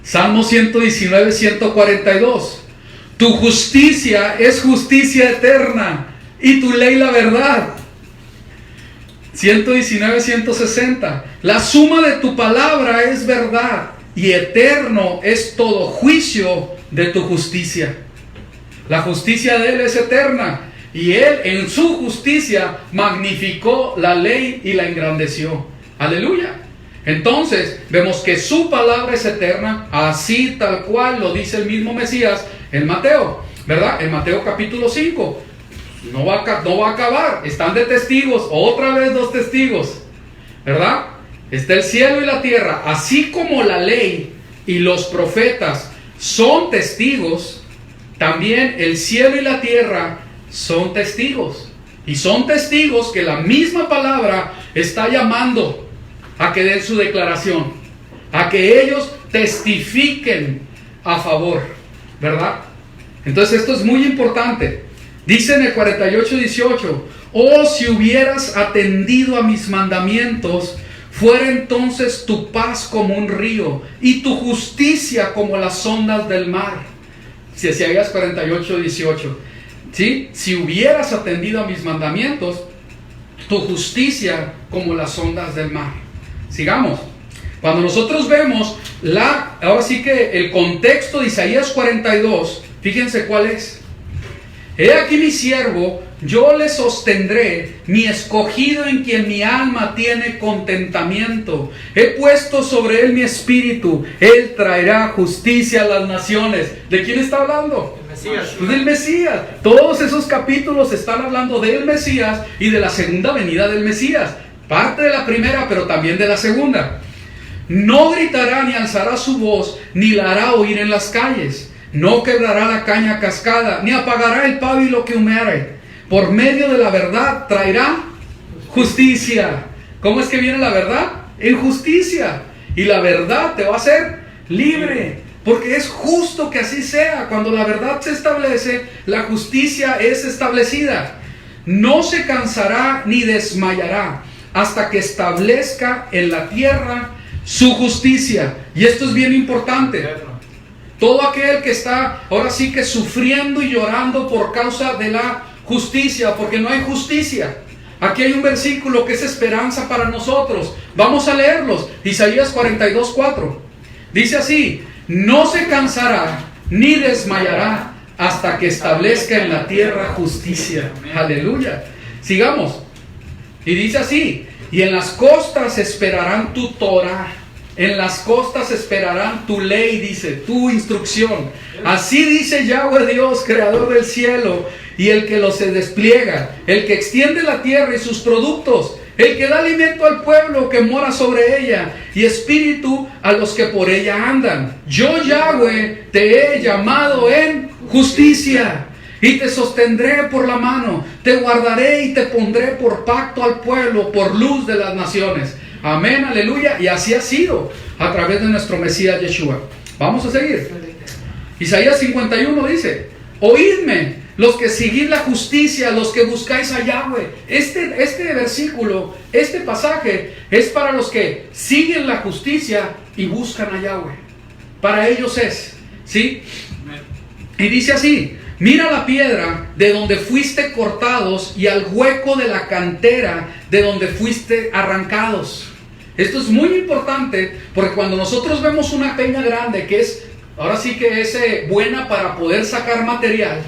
Salmo 119, 142. Tu justicia es justicia eterna y tu ley la verdad. 119, 160. La suma de tu palabra es verdad y eterno es todo juicio de tu justicia. La justicia de Él es eterna y Él en su justicia magnificó la ley y la engrandeció. Aleluya. Entonces vemos que su palabra es eterna, así tal cual lo dice el mismo Mesías en Mateo, ¿verdad? En Mateo capítulo 5. No va a acabar, están de testigos, otra vez 2 testigos, ¿verdad? Está el cielo y la tierra, así como la ley y los profetas son testigos, también el cielo y la tierra son testigos. Y son testigos que la misma palabra está llamando a que den su declaración, a que ellos testifiquen a favor, ¿verdad? Entonces esto es muy importante. Dice en el 48:18, oh, si hubieras atendido a mis mandamientos, fuera entonces tu paz como un río y tu justicia como las ondas del mar. Si Isaías 48:18, ¿sí? Si hubieras atendido a mis mandamientos, tu justicia como las ondas del mar. Sigamos. Cuando nosotros vemos ahora sí que el contexto de Isaías 42, fíjense cuál es. He aquí mi siervo, yo le sostendré, mi escogido en quien mi alma tiene contentamiento. He puesto sobre él mi espíritu, él traerá justicia a las naciones. ¿De quién está hablando? El Mesías. Del Mesías. Todos esos capítulos están hablando del Mesías y de la segunda venida del Mesías. Parte de la primera, pero también de la segunda. No gritará ni alzará su voz, ni la hará oír en las calles. No quebrará la caña cascada, ni apagará el pábilo que humeare. Por medio de la verdad traerá justicia. ¿Cómo es que viene la verdad? En justicia. Y la verdad te va a hacer libre. Porque es justo que así sea. Cuando la verdad se establece, la justicia es establecida. No se cansará ni desmayará hasta que establezca en la tierra su justicia. Y esto es bien importante. Todo aquel que está ahora sí que sufriendo y llorando por causa de la justicia, porque no hay justicia. Aquí hay un versículo que es esperanza para nosotros. Vamos a leerlos. Isaías 42:4. Dice así: no se cansará ni desmayará hasta que establezca en la tierra justicia. Aleluya. Sigamos. Y dice así: y en las costas esperarán tu Torah. En las costas esperarán tu ley, dice, tu instrucción. Así dice Yahweh Dios, creador del cielo, y el que lo se despliega, el que extiende la tierra y sus productos, el que da alimento al pueblo que mora sobre ella, y espíritu a los que por ella andan. Yo, Yahweh, te he llamado en justicia, y te sostendré por la mano, te guardaré y te pondré por pacto al pueblo, por luz de las naciones. Amén, aleluya. Y así ha sido a través de nuestro Mesías Yeshua. Vamos a seguir. Isaías 51 dice: oídme, los que seguís la justicia, los que buscáis a Yahweh. Este versículo, este pasaje es para los que siguen la justicia y buscan a Yahweh. Para ellos es, ¿sí? Y dice así: mira la piedra de donde fuiste cortados y al hueco de la cantera de donde fuiste arrancados. Esto es muy importante porque cuando nosotros vemos una peña grande que es, ahora sí que es buena para poder sacar material,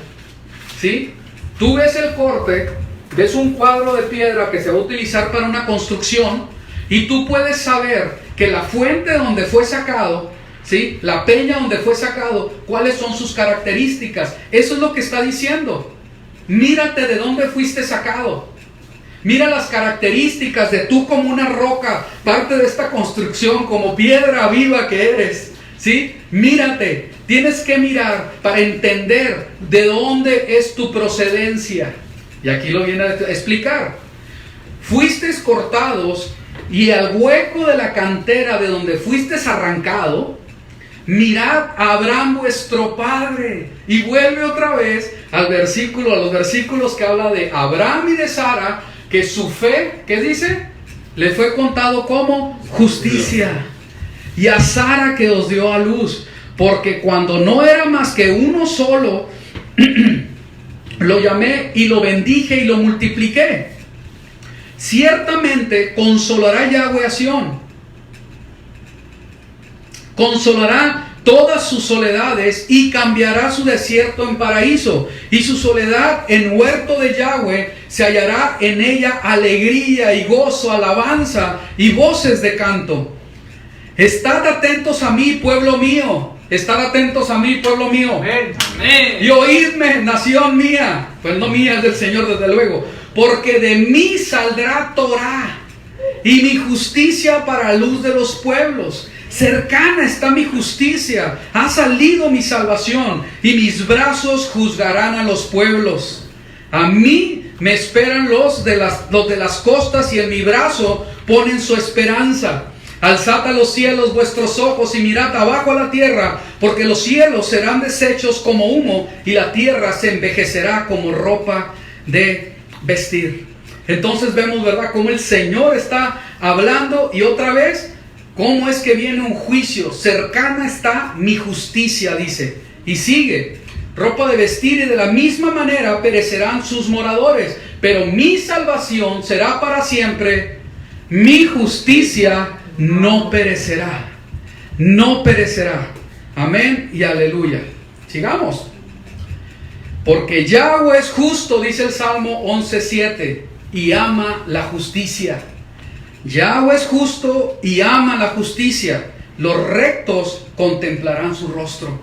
¿sí? Tú ves el corte ves un cuadro de piedra que se va a utilizar para una construcción y tú puedes saber que la fuente donde fue sacado, ¿sí?, la peña donde fue sacado, cuáles son sus características. Eso es lo que está diciendo. Mírate de dónde fuiste sacado. Mira las características de tú como una roca, parte de esta construcción, como piedra viva que eres, ¿sí? Mírate, tienes que mirar para entender de dónde es tu procedencia. Y aquí lo viene a explicar. Fuisteis cortados y al hueco de la cantera de donde fuisteis arrancado, mirad a Abraham vuestro padre. Y vuelve otra vez a los versículos que habla de Abraham y de Sara, que su fe, ¿qué dice? Le fue contado como justicia. Y a Sara que os dio a luz, porque cuando no era más que uno solo, lo llamé y lo bendije y lo multipliqué. Ciertamente consolará Yahweh a Sión, consolará todas sus soledades y cambiará su desierto en paraíso, y su soledad en huerto de Yahweh. Se hallará en ella alegría y gozo, alabanza y voces de canto. Estad atentos a mí, pueblo mío. Estad atentos a mí, pueblo mío. Amén. Amén. Y oídme, nación mía. Pues no mía, es del Señor desde luego. Porque de mí saldrá Torah y mi justicia para luz de los pueblos. Cercana está mi justicia, ha salido mi salvación, y mis brazos juzgarán a los pueblos. A mí me esperan los de las costas, y en mi brazo ponen su esperanza. Alzad a los cielos vuestros ojos y mirad abajo a la tierra, porque los cielos serán deshechos como humo, y la tierra se envejecerá como ropa de vestir. Entonces vemos, ¿verdad?, cómo el Señor está hablando, y otra vez, cómo es que viene un juicio. Cercana está mi justicia, dice. Y sigue, ropa de vestir, y de la misma manera perecerán sus moradores, pero mi salvación será para siempre, mi justicia no perecerá, no perecerá. Amén y aleluya. Sigamos. Porque Yahweh es justo, dice el Salmo 11:7, y ama la justicia. Yahweh es justo y ama la justicia. Los rectos contemplarán su rostro.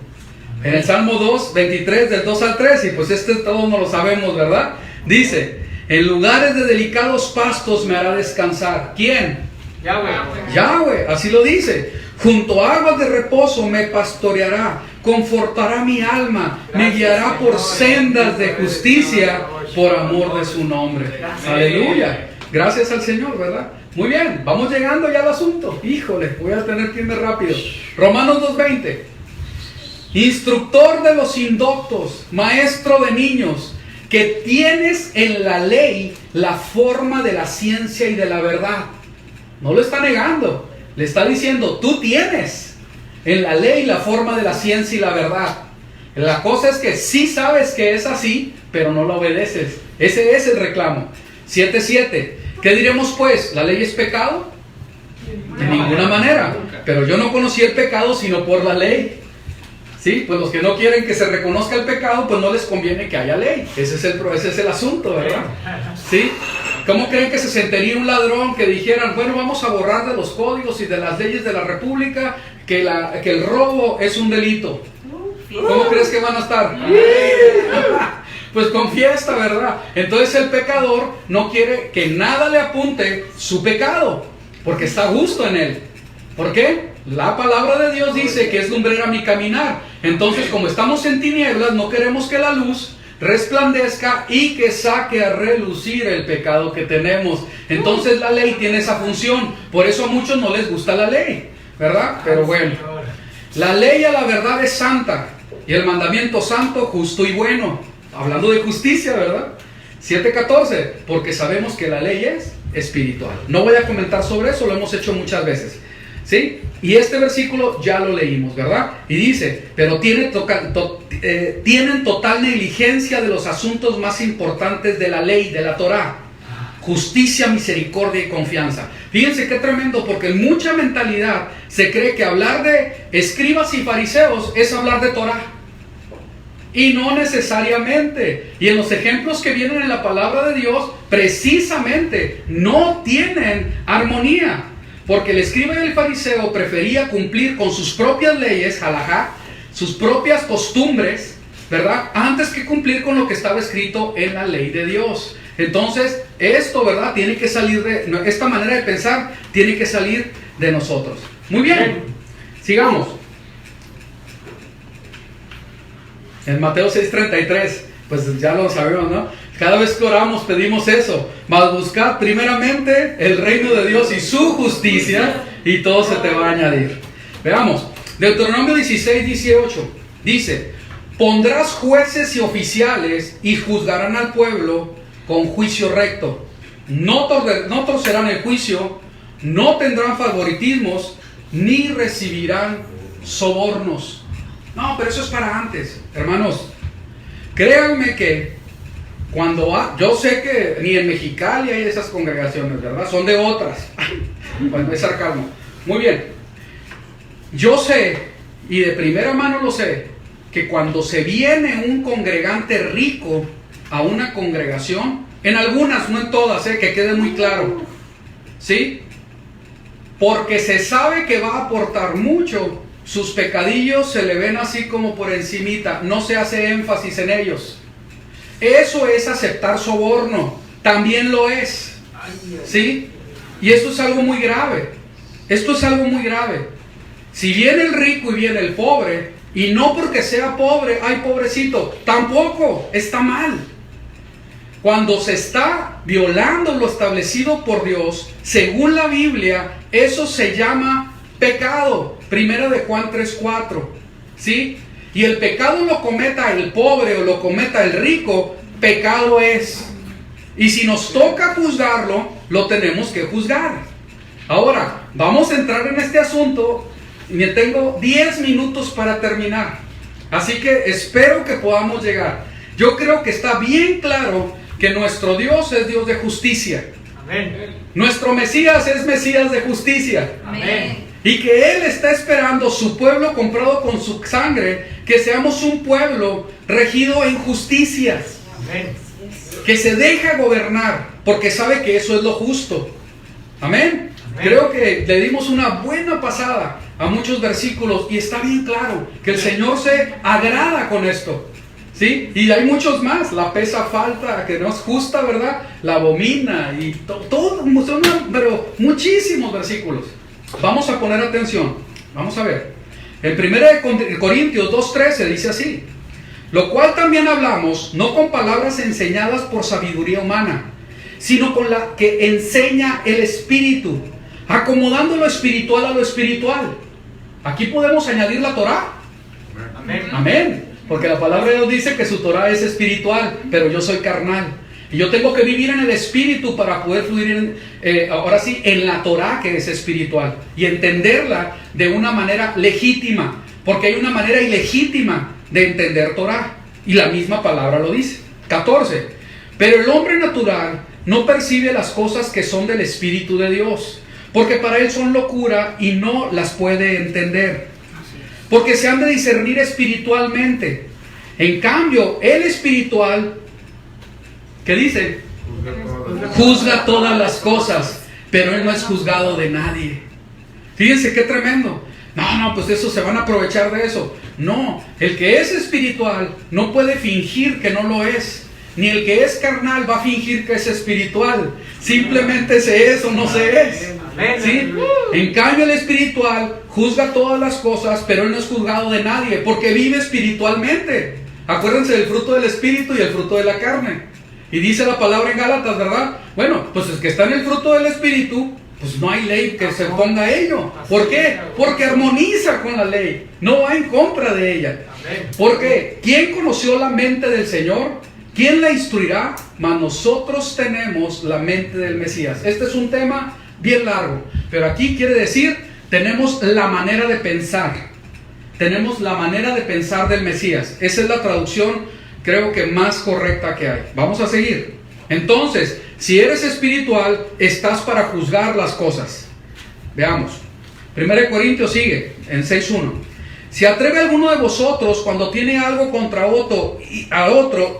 En el Salmo 2:23, del 2 al 3, y pues todos no lo sabemos, ¿verdad? Dice, en lugares de delicados pastos me hará descansar. ¿Quién? Yahweh, así lo dice. Junto a aguas de reposo me pastoreará, confortará mi alma, me guiará por sendas de justicia por amor de su nombre. Aleluya. Gracias al Señor, ¿verdad? Muy bien, vamos llegando ya al asunto. Híjole, voy a tener que irme rápido. Romanos 2:20. Instructor de los indoctos, maestro de niños, que tienes en la ley la forma de la ciencia y de la verdad. No lo está negando, le está diciendo, tú tienes en la ley la forma de la ciencia y la verdad. La cosa es que sí sabes que es así, pero no lo obedeces. Ese es el reclamo. 7:7. ¿Qué diremos pues? ¿La ley es pecado? De ninguna manera. Pero yo no conocí el pecado sino por la ley. ¿Sí? Pues los que no quieren que se reconozca el pecado, pues no les conviene que haya ley. Ese es el asunto, ¿verdad? ¿Sí? ¿Cómo creen que se sentiría un ladrón que dijeran, bueno, vamos a borrar de los códigos y de las leyes de la República que el robo es un delito? ¿Cómo crees que van a estar? Pues con fiesta, ¿verdad? Entonces el pecador no quiere que nada le apunte su pecado, porque está a gusto en él. ¿Por qué? La palabra de Dios dice que es lumbrera mi caminar. Entonces, como estamos en tinieblas, no queremos que la luz resplandezca y que saque a relucir el pecado que tenemos. Entonces la ley tiene esa función. Por eso a muchos no les gusta la ley, ¿verdad? Pero bueno, la ley a la verdad es santa, y el mandamiento santo, justo y bueno. Hablando de justicia, ¿verdad? 7:14, porque sabemos que la ley es espiritual. No voy a comentar sobre eso, lo hemos hecho muchas veces, ¿sí? Y este versículo ya lo leímos, ¿verdad? Y dice, pero tienen total negligencia de los asuntos más importantes de la ley, de la Torah: justicia, misericordia y confianza. Fíjense qué tremendo, porque en mucha mentalidad se cree que hablar de escribas y fariseos es hablar de Torah. y no necesariamente. Y en los ejemplos que vienen en la palabra de Dios, precisamente no tienen armonía. Porque el escriba y el fariseo prefería cumplir con sus propias leyes, halajá, sus propias costumbres, ¿verdad? Antes que cumplir con lo que estaba escrito en la ley de Dios. Entonces, esto, ¿verdad? Tiene que salir esta manera de pensar tiene que salir de nosotros. Muy bien, sigamos. En Mateo 6:33, pues ya lo sabemos, ¿no? Cada vez que oramos pedimos eso. Mas buscad primeramente el reino de Dios y su justicia, y todo se te va a añadir. Veamos, Deuteronomio 16:18 dice: pondrás jueces y oficiales y juzgarán al pueblo con juicio recto. No torcerán el juicio, no tendrán favoritismos, ni recibirán sobornos. No, pero eso es para antes, hermanos. Créanme que yo sé que ni en Mexicali hay esas congregaciones, ¿verdad? Son de otras. Bueno, es sarcasmo. Muy bien. Yo sé, y de primera mano lo sé, que cuando se viene un congregante rico a una congregación, en algunas, no en todas, que quede muy claro, ¿sí? Porque se sabe que va a aportar mucho, sus pecadillos se le ven así como por encimita, no se hace énfasis en ellos. Eso es aceptar soborno, también lo es, ¿sí? Y esto es algo muy grave, esto es algo muy grave. Si viene el rico y viene el pobre, y no porque sea pobre, ay pobrecito, tampoco, está mal. Cuando se está violando lo establecido por Dios, según la Biblia, eso se llama pecado. Primera de Juan 3:4, ¿sí? Y el pecado lo cometa el pobre o lo cometa el rico, pecado es. Y si nos toca juzgarlo, lo tenemos que juzgar. Ahora, vamos a entrar en este asunto. Y tengo 10 minutos para terminar. Así que espero que podamos llegar. Yo creo que está bien claro que nuestro Dios es Dios de justicia. Amén. Nuestro Mesías es Mesías de justicia. Amén. Y que Él está esperando su pueblo comprado con su sangre, que seamos un pueblo regido en justicia. Amén. Que se deja gobernar, porque sabe que eso es lo justo. Amén. Amén. Creo que le dimos una buena pasada a muchos versículos y está bien claro que el Señor se agrada con esto, ¿sí? Y hay muchos más. La pesa falta, que no es justa, ¿verdad? La abomina y todo, pero muchísimos versículos. Vamos a poner atención. Vamos a ver. En 1 Corintios 2:13 dice así: lo cual también hablamos, no con palabras enseñadas por sabiduría humana, sino con la que enseña el Espíritu, acomodando lo espiritual a lo espiritual. Aquí podemos añadir la Torá. Amén. Amén. Porque la palabra de Dios dice que su Torá es espiritual, pero yo soy carnal. Y yo tengo que vivir en el Espíritu para poder fluir ahora sí, en la Torá, que es espiritual. Y entenderla de una manera legítima. Porque hay una manera ilegítima de entender Torá. Y la misma palabra lo dice. 14. Pero el hombre natural no percibe las cosas que son del Espíritu de Dios, porque para él son locura y no las puede entender, porque se han de discernir espiritualmente. En cambio, el espiritual, ¿qué dice? Juzga todas las cosas, pero él no es juzgado de nadie. Fíjense qué tremendo. No, pues eso se van a aprovechar de eso. No, el que es espiritual no puede fingir que no lo es. Ni el que es carnal va a fingir que es espiritual. Simplemente se es o no se es. ¿Sí? En cambio el espiritual juzga todas las cosas, pero él no es juzgado de nadie, porque vive espiritualmente. Acuérdense del fruto del espíritu y el fruto de la carne. Y dice la palabra en Gálatas, ¿verdad? Bueno, pues el que está en el fruto del espíritu, pues no hay ley que se oponga a ello. ¿Por qué? Porque armoniza con la ley, no va en contra de ella. Porque ¿quién conoció la mente del Señor? ¿Quién la instruirá? Mas nosotros tenemos la mente del Mesías. Este es un tema bien largo, pero aquí quiere decir, tenemos la manera de pensar. Tenemos la manera de pensar del Mesías. Esa es la traducción, creo que más correcta que hay. Vamos a seguir. Entonces, si eres espiritual, estás para juzgar las cosas. Veamos. 1 Corintios sigue en 6:1. ¿Se atreve alguno de vosotros, cuando tiene algo contra otro,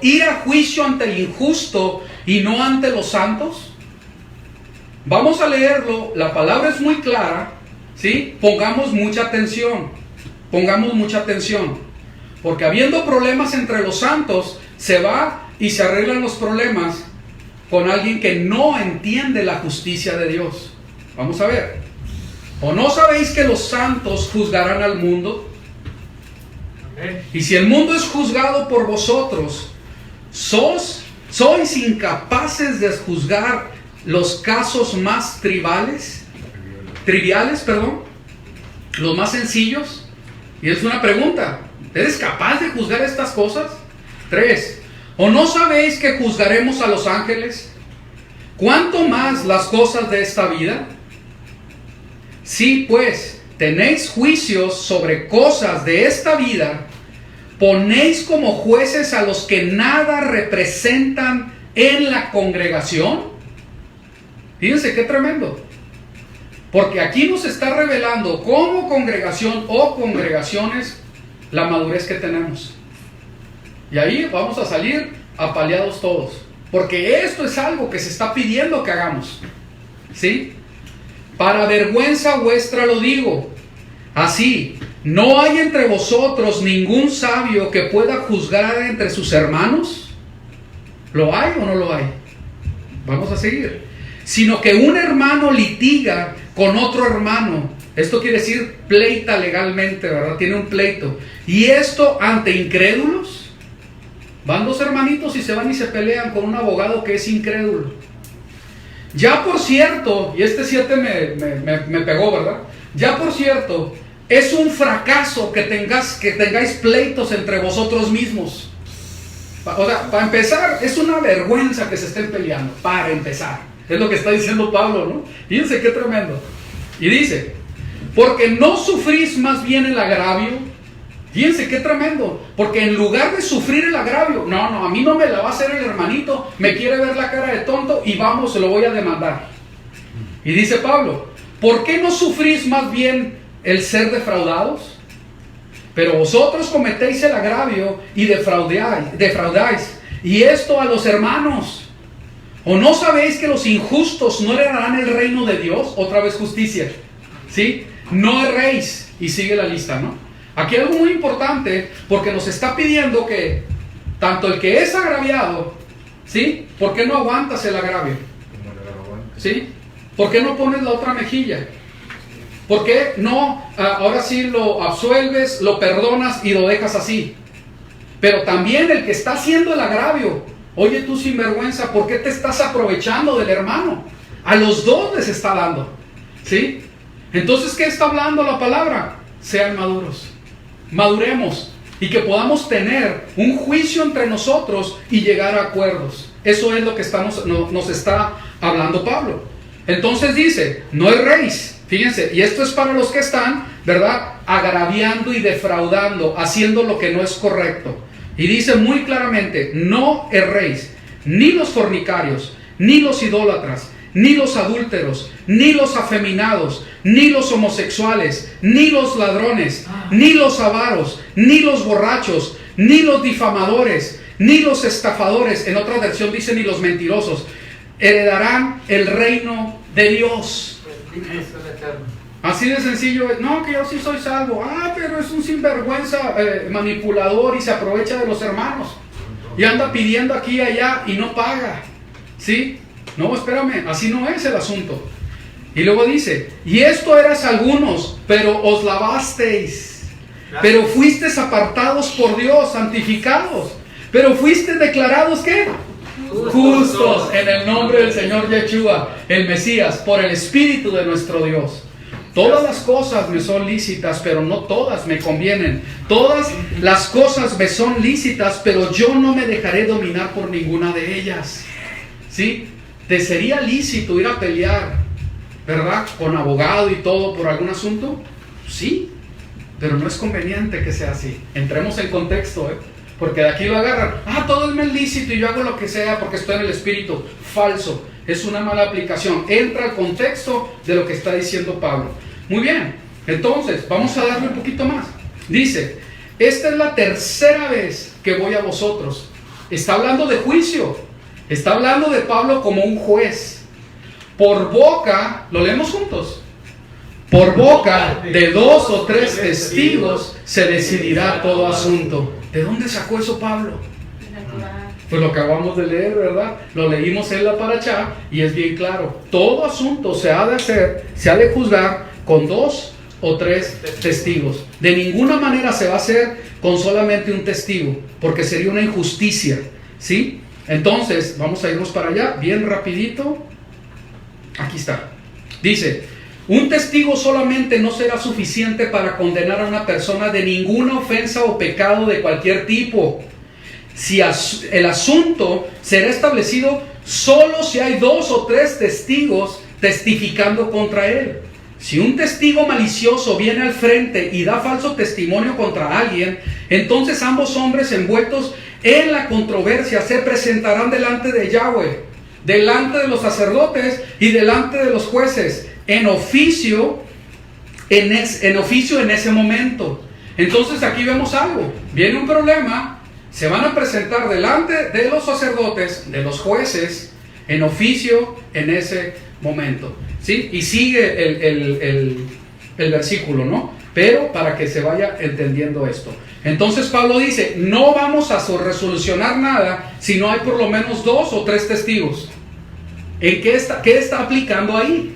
ir a juicio ante el injusto y no ante los santos? Vamos a leerlo, la palabra es muy clara, ¿sí? Pongamos mucha atención, porque habiendo problemas entre los santos, se va y se arreglan los problemas con alguien que no entiende la justicia de Dios. Vamos a ver. ¿O no sabéis que los santos juzgarán al mundo? Y si el mundo es juzgado por vosotros, ¿sois incapaces de juzgar los casos más triviales, los más sencillos? Y es una pregunta, ¿eres capaz de juzgar estas cosas? 3. ¿O no sabéis que juzgaremos a los ángeles? ¿Cuánto más las cosas de esta vida? Si pues tenéis juicios sobre cosas de esta vida, ¿ponéis como jueces a los que nada representan en la congregación? Fíjense qué tremendo. Porque aquí nos está revelando como congregación o congregaciones la madurez que tenemos. Y ahí vamos a salir apaleados todos. Porque esto es algo que se está pidiendo que hagamos. ¿Sí? Para vergüenza vuestra lo digo. Así, ¿no hay entre vosotros ningún sabio que pueda juzgar entre sus hermanos? ¿Lo hay o no lo hay? Vamos a seguir. Sino que un hermano litiga con otro hermano. Esto quiere decir pleita legalmente, ¿verdad? Tiene un pleito. Y esto ante incrédulos. Van dos hermanitos y se van y se pelean con un abogado que es incrédulo. Ya por cierto, y este 7 me pegó, ¿verdad? Ya por cierto, es un fracaso que tengáis pleitos entre vosotros mismos. O sea, para empezar, es una vergüenza que se estén peleando, para empezar. Es lo que está diciendo Pablo, ¿no? Fíjense qué tremendo. Y dice, porque no sufrís más bien el agravio. Fíjense qué tremendo. Porque en lugar de sufrir el agravio, no, a mí no me la va a hacer el hermanito, me quiere ver la cara de tonto y vamos, se lo voy a demandar. Y dice Pablo, ¿por qué no sufrís más bien el ser defraudados? Pero vosotros cometéis el agravio y defraudáis. Y esto a los hermanos. ¿O no sabéis que los injustos no heredarán el reino de Dios? Otra vez justicia. ¿Sí? No erréis. Y sigue la lista, ¿no? Aquí hay algo muy importante, porque nos está pidiendo que tanto el que es agraviado, ¿sí? ¿Por qué no aguantas el agravio? ¿Sí? ¿Por qué no pones la otra mejilla? ¿Por qué no, ahora sí lo absuelves, lo perdonas y lo dejas así? Pero también el que está haciendo el agravio, oye tú sinvergüenza, ¿por qué te estás aprovechando del hermano? A los dos les está dando, ¿sí? Entonces, ¿qué está hablando la palabra? Sean maduros. Maduremos y que podamos tener un juicio entre nosotros y llegar a acuerdos. Eso es lo que nos está hablando Pablo. Entonces dice, no erréis. Fíjense, y esto es para los que están, ¿verdad? Agraviando y defraudando, haciendo lo que no es correcto. Y dice muy claramente, no erréis, ni los fornicarios, ni los idólatras, ni los adúlteros, ni los afeminados, ni los homosexuales, ni los ladrones, ni los avaros, ni los borrachos, ni los difamadores, ni los estafadores, en otra versión dice ni los mentirosos, heredarán el reino de Dios. Así de sencillo. No, que yo sí soy salvo. Pero es un sinvergüenza manipulador y se aprovecha de los hermanos y anda pidiendo aquí y allá y no paga. ¿Sí? No, espérame, así no es el asunto. Y luego dice, y esto eras algunos, pero os lavasteis, pero fuisteis apartados por Dios, santificados, pero fuisteis declarados, ¿qué? Justos en el nombre del Señor Yeshua, el Mesías, por el Espíritu de nuestro Dios. Todas las cosas me son lícitas, pero no todas me convienen. Todas las cosas me son lícitas, pero yo no me dejaré dominar por ninguna de ellas. ¿Sí? ¿Te sería lícito ir a pelear, verdad, con abogado y todo por algún asunto? Sí, pero no es conveniente que sea así. Entremos en contexto, porque de aquí lo agarran. Todo es me lícito y yo hago lo que sea porque estoy en el Espíritu. Falso, es una mala aplicación. Entra al contexto de lo que está diciendo Pablo. Muy bien, entonces vamos a darle un poquito más. Dice, esta es la tercera vez que voy a vosotros. Está hablando de juicio. Está hablando de Pablo como un juez. Por boca, lo leemos juntos. Por boca de 2 o 3 testigos se decidirá todo asunto. ¿De dónde sacó eso Pablo? Pues lo que acabamos de leer, ¿verdad? Lo leímos en la Parashá y es bien claro. Todo asunto se ha de hacer, se ha de juzgar con 2 o 3 testigos. De ninguna manera se va a hacer con solamente un testigo, porque sería una injusticia, ¿sí? Entonces, vamos a irnos para allá, bien rapidito. Aquí está. Dice, un testigo solamente no será suficiente para condenar a una persona de ninguna ofensa o pecado de cualquier tipo. Si el asunto será establecido solo si hay 2 o 3 testigos testificando contra él. Si un testigo malicioso viene al frente y da falso testimonio contra alguien, entonces ambos hombres envueltos en la controversia se presentarán delante de Yahweh, delante de los sacerdotes y delante de los jueces, en oficio en ese momento. Entonces aquí vemos algo, viene un problema, se van a presentar delante de los sacerdotes, de los jueces, en oficio en ese momento, ¿sí? Y sigue el versículo, ¿no? Pero para que se vaya entendiendo esto. Entonces Pablo dice, no vamos a resolucionar nada si no hay por lo menos 2 o 3 testigos. ¿En qué está aplicando ahí?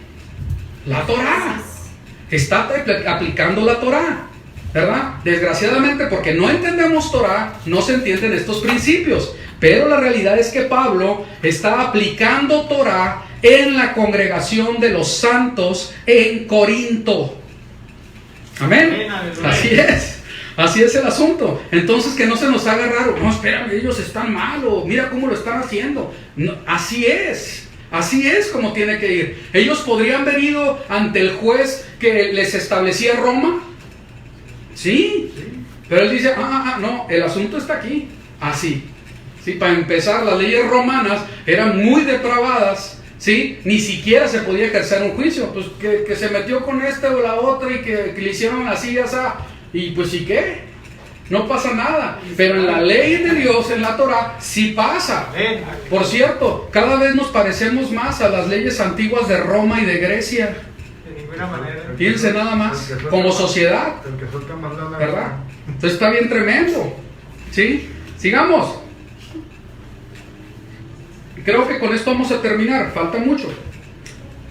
La Torá. Está aplicando la Torá, ¿verdad? Desgraciadamente, porque no entendemos Torá, no se entienden estos principios. Pero la realidad es que Pablo está aplicando Torá en la congregación de los santos en Corinto. Amén. Así es el asunto. Entonces que no se nos haga raro. No, espérame, ellos están mal, o mira cómo lo están haciendo. No, así es como tiene que ir. Ellos podrían haber ido ante el juez que les establecía Roma. Sí. Pero él dice, no, el asunto está aquí. Así. Sí, para empezar, las leyes romanas eran muy depravadas. ¿Sí? Ni siquiera se podía ejercer un juicio. Pues que se metió con este o la otra y que le hicieron así, y pues ¿y qué? No pasa nada. Pero en la ley de Dios, en la Torá, sí pasa. Por cierto, cada vez nos parecemos más a las leyes antiguas de Roma y de Grecia. De ninguna manera. Fíjense nada más, como sociedad, ¿verdad? Entonces está bien tremendo. ¿Sí? Sigamos. Creo que con esto vamos a terminar, falta mucho,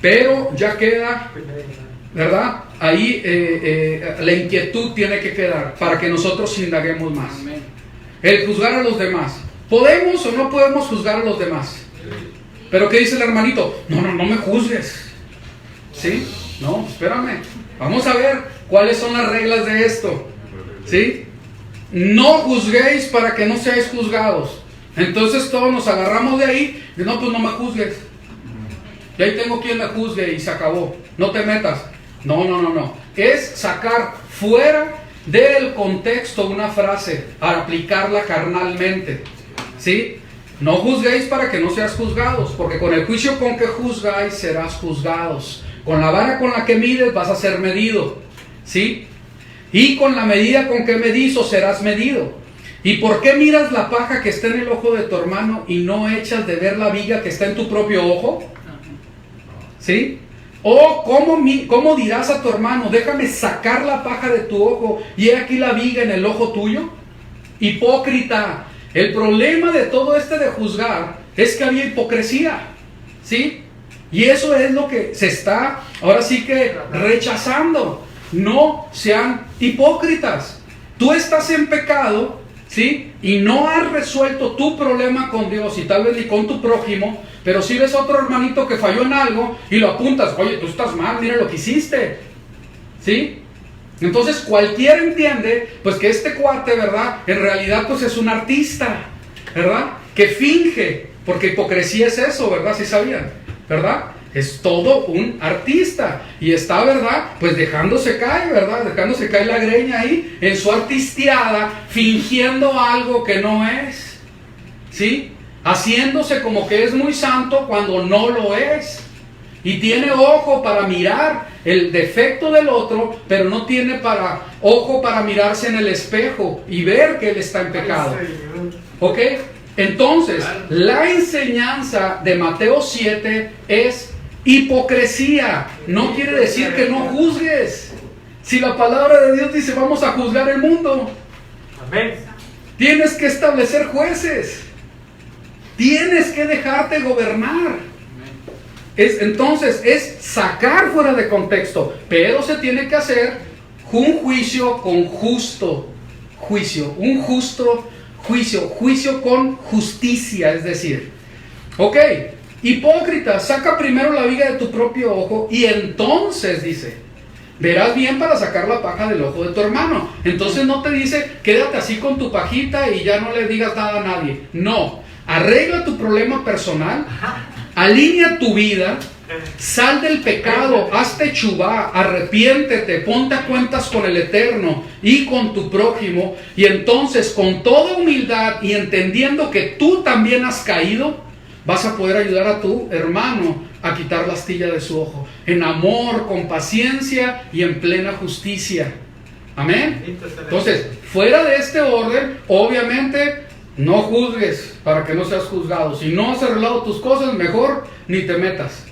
pero ya queda, ¿verdad? Ahí la inquietud tiene que quedar para que nosotros indaguemos más. El juzgar a los demás. ¿Podemos o no podemos juzgar a los demás? Pero ¿qué dice el hermanito? No me juzgues. ¿Sí? No, espérame. Vamos a ver cuáles son las reglas de esto. ¿Sí? No juzguéis para que no seáis juzgados. Entonces todos nos agarramos de ahí y no, pues no me juzgues. Y ahí tengo quien me juzgue y se acabó. No te metas. No. Es sacar fuera del contexto una frase para aplicarla carnalmente. ¿Sí? No juzguéis para que no seas juzgados, porque con el juicio con que juzgáis serás juzgados. Con la vara con la que mides vas a ser medido. ¿Sí? Y con la medida con que medís o serás medido. ¿Y por qué miras la paja que está en el ojo de tu hermano y no echas de ver la viga que está en tu propio ojo? ¿Sí? O ¿cómo dirás a tu hermano, déjame sacar la paja de tu ojo y he aquí la viga en el ojo tuyo? Hipócrita. El problema de todo de juzgar es que había hipocresía. ¿Sí? Y eso es lo que se está ahora sí que rechazando. No sean hipócritas. Tú estás en pecado, ¿sí? Y no has resuelto tu problema con Dios y tal vez ni con tu prójimo, pero si ves a otro hermanito que falló en algo y lo apuntas, oye, tú estás mal, mira lo que hiciste, ¿sí? Entonces cualquiera entiende, pues que este cuate, ¿verdad? En realidad pues es un artista, ¿verdad? Que finge, porque hipocresía es eso, ¿verdad? ¿Sí sabían? ¿Verdad? Es todo un artista y está, ¿verdad? Pues dejándose caer, ¿verdad? Dejándose caer la greña ahí en su artisteada, fingiendo algo que no es, ¿sí? Haciéndose como que es muy santo cuando no lo es. Y tiene ojo para mirar el defecto del otro, pero no tiene ojo para mirarse en el espejo y ver que él está en pecado. ¿Ok? Entonces, la enseñanza de Mateo 7 es hipocresía. No quiere decir que no juzgues. Si la palabra de Dios dice vamos a juzgar el mundo, Amén. tienes que establecer jueces. Tienes que dejarte gobernar. Entonces es sacar fuera de contexto, pero se tiene que hacer un juicio con justo juicio, un justo juicio con justicia, es decir, ok, hipócrita, saca primero la viga de tu propio ojo y entonces dice, verás bien para sacar la paja del ojo de tu hermano. Entonces no te dice, quédate así con tu pajita y ya no le digas nada a nadie. No, arregla tu problema personal, alinea tu vida, sal del pecado, hazte chubá, arrepiéntete, ponte a cuentas con el Eterno y con tu prójimo, y entonces con toda humildad y entendiendo que tú también has caído, vas a poder ayudar a tu hermano a quitar la astilla de su ojo, en amor, con paciencia y en plena justicia. Amén. Entonces, fuera de este orden, obviamente, no juzgues para que no seas juzgado. Si no has arreglado tus cosas, mejor ni te metas.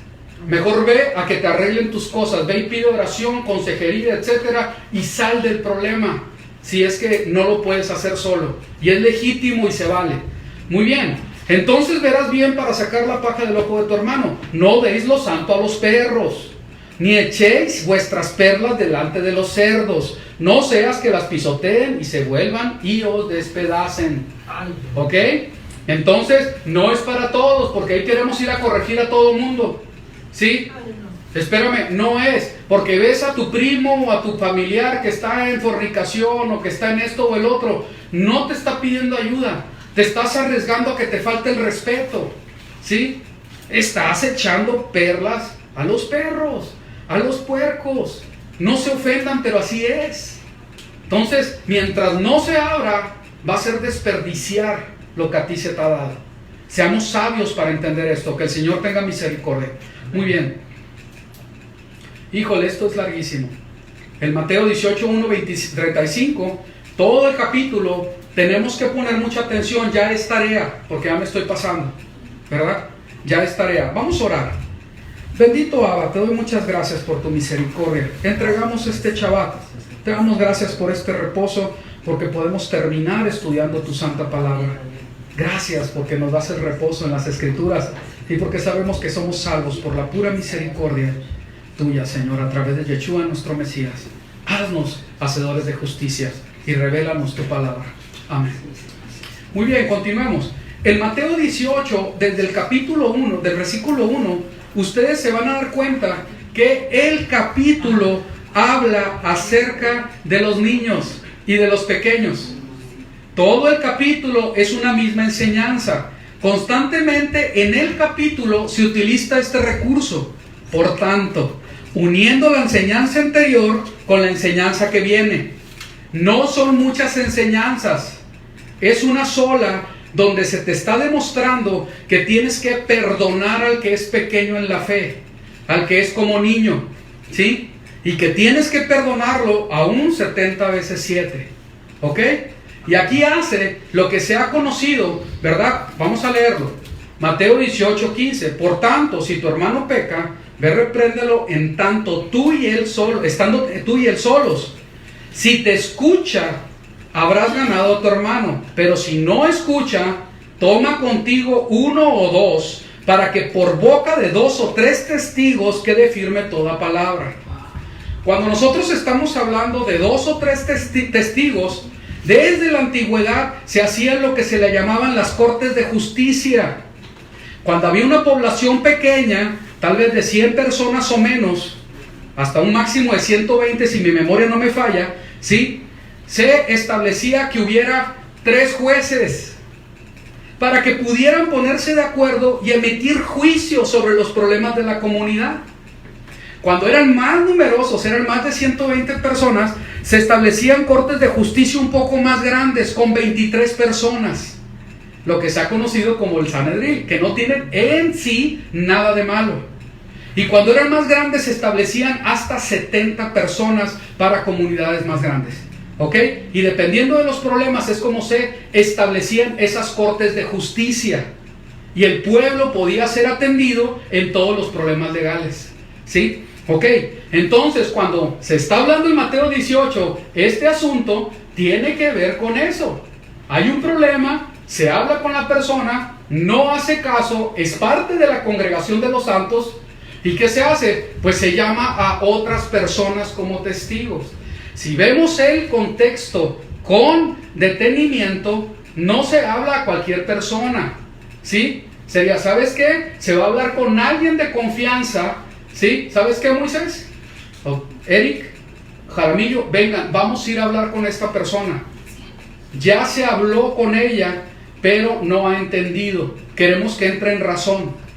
Mejor ve a que te arreglen tus cosas. Ve y pide oración, consejería, etcétera, y sal del problema. Si es que no lo puedes hacer solo. Y es legítimo y se vale. Muy bien. Entonces verás bien para sacar la paja del ojo de tu hermano. No deis lo santo a los perros, ni echéis vuestras perlas delante de los cerdos. No seas que las pisoteen y se vuelvan y os despedacen. ¿Ok? Entonces, no es para todos, porque ahí queremos ir a corregir a todo el mundo. ¿Sí? Espérame, no es, porque ves a tu primo o a tu familiar que está en fornicación o que está en esto o el otro, no te está pidiendo ayuda, te estás arriesgando a que te falte el respeto. ¿Sí? Estás echando perlas a los perros, a los puercos. No se ofendan, pero así es. Entonces, mientras no se abra, va a ser desperdiciar lo que a ti se te ha dado. Seamos sabios para entender esto. Que el Señor tenga misericordia. Muy bien. Híjole, esto es larguísimo. El Mateo 18, 1, 35, todo el capítulo, tenemos que poner mucha atención. Ya es tarea, porque ya me estoy pasando, ¿verdad? Ya es tarea. Vamos a orar. Bendito Abba, te doy muchas gracias por tu misericordia. Entregamos este Shabbat. Te damos gracias por este reposo, porque podemos terminar estudiando tu santa palabra. Gracias porque nos das el reposo en las Escrituras y porque sabemos que somos salvos por la pura misericordia tuya, Señor, a través de Yeshua, nuestro Mesías. Haznos hacedores de justicia y revélanos tu palabra. Amén. Muy bien, continuemos. En Mateo 18, desde el capítulo 1, del versículo 1, ustedes se van a dar cuenta que el capítulo habla acerca de los niños y de los pequeños. Todo el capítulo es una misma enseñanza. Constantemente en el capítulo se utiliza este recurso. Por tanto, uniendo la enseñanza anterior con la enseñanza que viene. No son muchas enseñanzas, es una sola, donde se te está demostrando que tienes que perdonar al que es pequeño en la fe, al que es como niño, ¿sí? Y que tienes que perdonarlo aún 70 veces 7, ¿ok? Y aquí hace lo que se ha conocido, ¿verdad? Vamos a leerlo. Mateo 18, 15. Por tanto, si tu hermano peca, ve, repréndelo en tanto tú y él solo, estando tú y él solos. Si te escucha, habrás ganado a tu hermano, pero si no escucha, toma contigo 1 o 2, para que por boca de 2 o 3 testigos quede firme toda palabra. Cuando nosotros estamos hablando de 2 o 3 testigos, desde la antigüedad se hacían lo que se le llamaban las cortes de justicia. Cuando había una población pequeña, tal vez de 100 personas o menos, hasta un máximo de 120 si mi memoria no me falla, ¿sí? Se establecía que hubiera 3 jueces para que pudieran ponerse de acuerdo y emitir juicio sobre los problemas de la comunidad. Cuando eran más numerosos, eran más de 120 personas, se establecían cortes de justicia un poco más grandes, con 23 personas, lo que se ha conocido como el Sanedrín, que no tienen en sí nada de malo. Y cuando eran más grandes se establecían hasta 70 personas para comunidades más grandes. ¿Ok? Y dependiendo de los problemas es como se establecían esas cortes de justicia. Y el pueblo podía ser atendido en todos los problemas legales. ¿Sí? ¿Ok? Entonces cuando se está hablando en Mateo 18, este asunto tiene que ver con eso. Hay un problema, se habla con la persona, no hace caso, es parte de la congregación de los santos. ¿Y qué se hace? Pues se llama a otras personas como testigos. Si vemos el contexto con detenimiento, no se habla a cualquier persona, ¿sí? Sería, ¿sabes qué? Se va a hablar con alguien de confianza, ¿sí? ¿Sabes qué, Moisés? Eric, Jaramillo, vengan, vamos a ir a hablar con esta persona. Ya se habló con ella, pero no ha entendido. Queremos que entre en razón.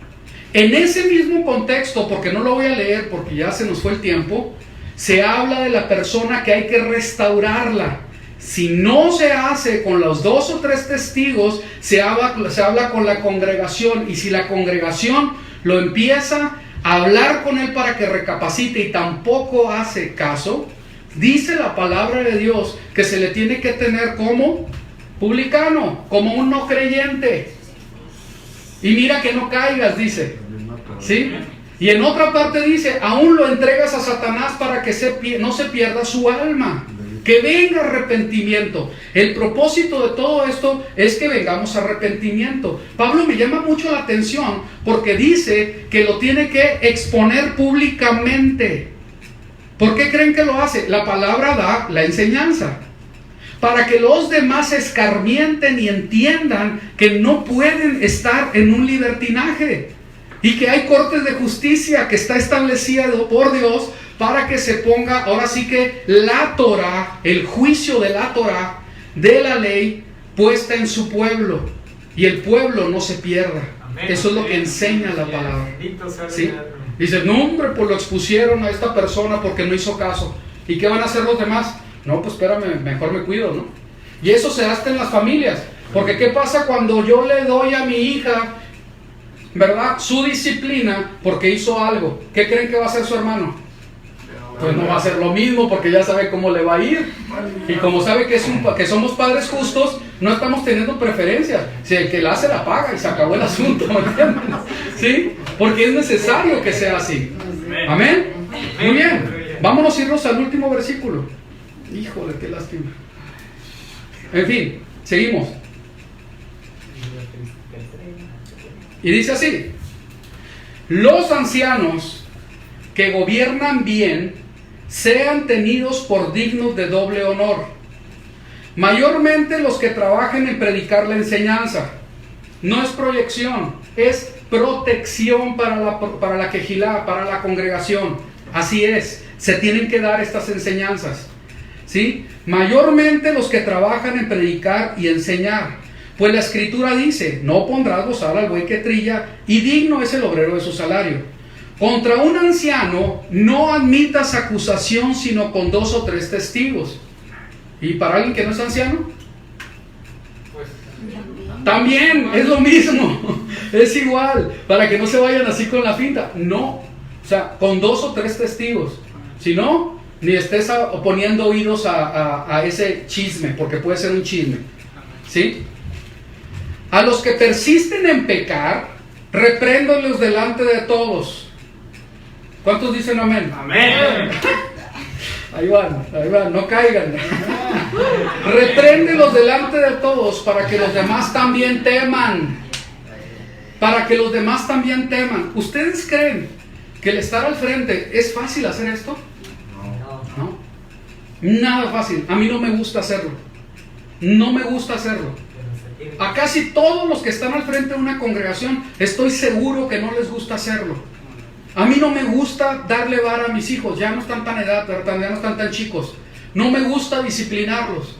En ese mismo contexto, porque no lo voy a leer porque ya se nos fue el tiempo, se habla de la persona que hay que restaurarla. Si no se hace con los 2 o 3 testigos, se habla con la congregación. Y si la congregación lo empieza a hablar con él para que recapacite y tampoco hace caso, dice la palabra de Dios que se le tiene que tener como publicano, como un no creyente. Y mira que no caigas, dice. ¿Sí? Y en otra parte dice, aún lo entregas a Satanás para que no se pierda su alma. Que venga arrepentimiento. El propósito de todo esto es que vengamos a arrepentimiento. Pablo me llama mucho la atención porque dice que lo tiene que exponer públicamente. ¿Por qué creen que lo hace? La palabra da la enseñanza. Para que los demás escarmienten y entiendan que no pueden estar en un libertinaje. Y que hay cortes de justicia que está establecido por Dios para que se ponga, ahora sí que la Torah, el juicio de la Torah, de la ley, puesta en su pueblo. Y el pueblo no se pierda. Amén. Eso es lo que enseña la palabra. ¿Sí? Dice, no hombre, pues lo expusieron a esta persona porque no hizo caso. ¿Y qué van a hacer los demás? No, pues espérame, mejor me cuido, ¿no? Y eso se hace en las familias. Porque ¿qué pasa cuando yo le doy a mi hija, ¿verdad?, su disciplina porque hizo algo? ¿Qué creen que va a hacer su hermano? Pues no va a hacer lo mismo porque ya sabe cómo le va a ir. Y como sabe que somos padres justos, no estamos teniendo preferencias. Si el que la hace la paga y se acabó el asunto, ¿me entiendes? ¿Sí? Porque es necesario que sea así. ¿Amén? Muy bien. Vámonos a irnos al último versículo. Híjole, qué lástima. En fin, seguimos. Y dice así: los ancianos que gobiernan bien sean tenidos por dignos de doble honor, mayormente los que trabajen en predicar la enseñanza. No es proyección, es protección para la quejilá, para la congregación. Así es, se tienen que dar estas enseñanzas, ¿sí? Mayormente los que trabajan en predicar y enseñar. Pues la escritura dice, no pondrás bozal al buey que trilla, y digno es el obrero de su salario. Contra un anciano no admitas acusación sino con 2 o 3 testigos. ¿Y para alguien que no es anciano? Pues también es lo mismo, es igual, para que no se vayan así con la finta. No, o sea, con 2 o 3 testigos. Si no, ni estés poniendo oídos a ese chisme, porque puede ser un chisme, ¿sí? A los que persisten en pecar, repréndolos delante de todos. ¿Cuántos dicen amén? Amén. Ahí van, no caigan. Repréndelos delante de todos para que los demás también teman. Para que los demás también teman. ¿Ustedes creen que el estar al frente es fácil hacer esto? No. Nada fácil. A mí no me gusta hacerlo. No me gusta hacerlo. A casi todos los que están al frente de una congregación estoy seguro que no les gusta hacerlo. A mí no me gusta darle vara a mis hijos, ya no están tan edad, ya no están tan chicos. No me gusta disciplinarlos,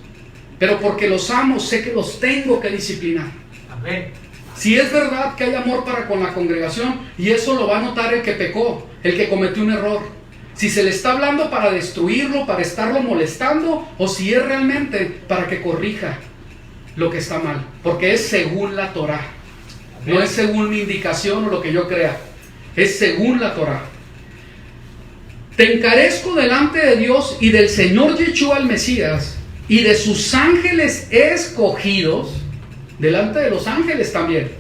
pero porque los amo, sé que los tengo que disciplinar. Amén. Si es verdad que hay amor para con la congregación, y eso lo va a notar el que pecó, el que cometió un error. Si se le está hablando para destruirlo, para estarlo molestando, o si es realmente para que corrija lo que está mal, porque es según la Torah. No es según mi indicación o lo que yo crea, es según la Torah. te encarezco delante de Dios y del Señor Yeshua el Mesías y de sus ángeles escogidos, delante de los ángeles también,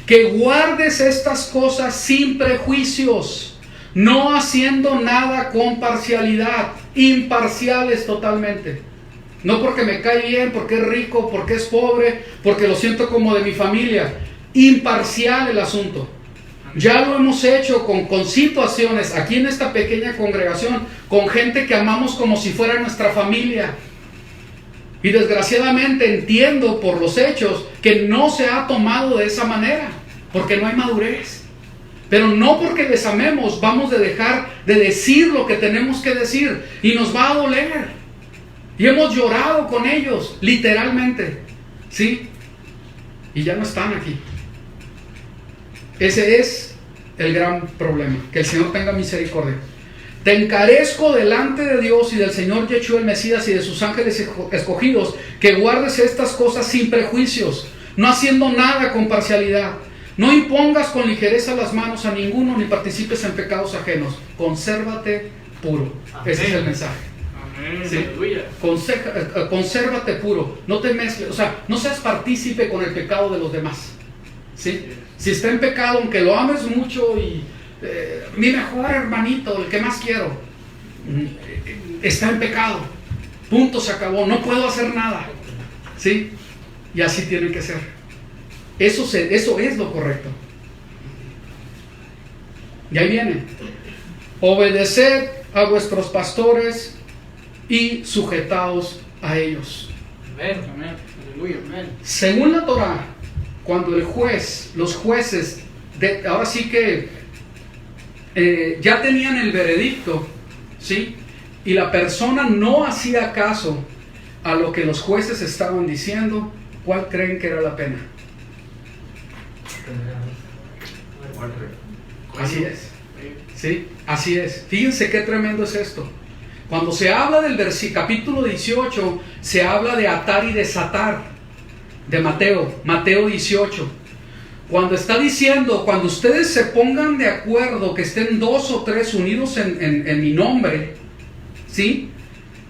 que guardes estas cosas sin prejuicios, no haciendo nada con parcialidad, imparciales totalmente. No porque me cae bien, porque es rico, porque es pobre, porque lo siento como de mi familia. Imparcial el asunto. Ya lo hemos hecho con situaciones aquí en esta pequeña congregación, con gente que amamos como si fuera nuestra familia. Y desgraciadamente entiendo por los hechos que no se ha tomado de esa manera, porque no hay madurez. Pero no porque les amemos vamos a dejar de decir lo que tenemos que decir, y nos va a doler. Y hemos llorado con ellos, literalmente, ¿sí? Y ya no están aquí. Ese es el gran problema. Que el Señor tenga misericordia. Te encarezco delante de Dios y del Señor Yeshua el Mesías y de sus ángeles escogidos, que guardes estas cosas sin prejuicios, no haciendo nada con parcialidad. No impongas con ligereza las manos a ninguno, ni participes en pecados ajenos. Consérvate puro. Amén. Ese es el mensaje. Amén. Sí. Aleluya. Consérvate puro. No te mezcles, o sea, no seas partícipe con el pecado de los demás. ¿Sí? Si está en pecado, aunque lo ames mucho y mi mejor hermanito, el que más quiero, está en pecado. Punto, se acabó. No puedo hacer nada. ¿Sí? Y así tiene que ser. Eso es lo correcto. Y ahí viene. Obedeced a vuestros pastores y sujetaos a ellos. Amén. Amén. Aleluya. Amén. Según la Torah, cuando los jueces, ahora sí que ya tenían el veredicto, ¿sí? Y la persona no hacía caso a lo que los jueces estaban diciendo, ¿cuál creen que era la pena? Así es. ¿Sí? Así es. Fíjense qué tremendo es esto. Cuando se habla del capítulo 18, se habla de atar y desatar, de Mateo 18. Cuando está diciendo, cuando ustedes se pongan de acuerdo, que estén 2 o 3 unidos en mi nombre, ¿sí?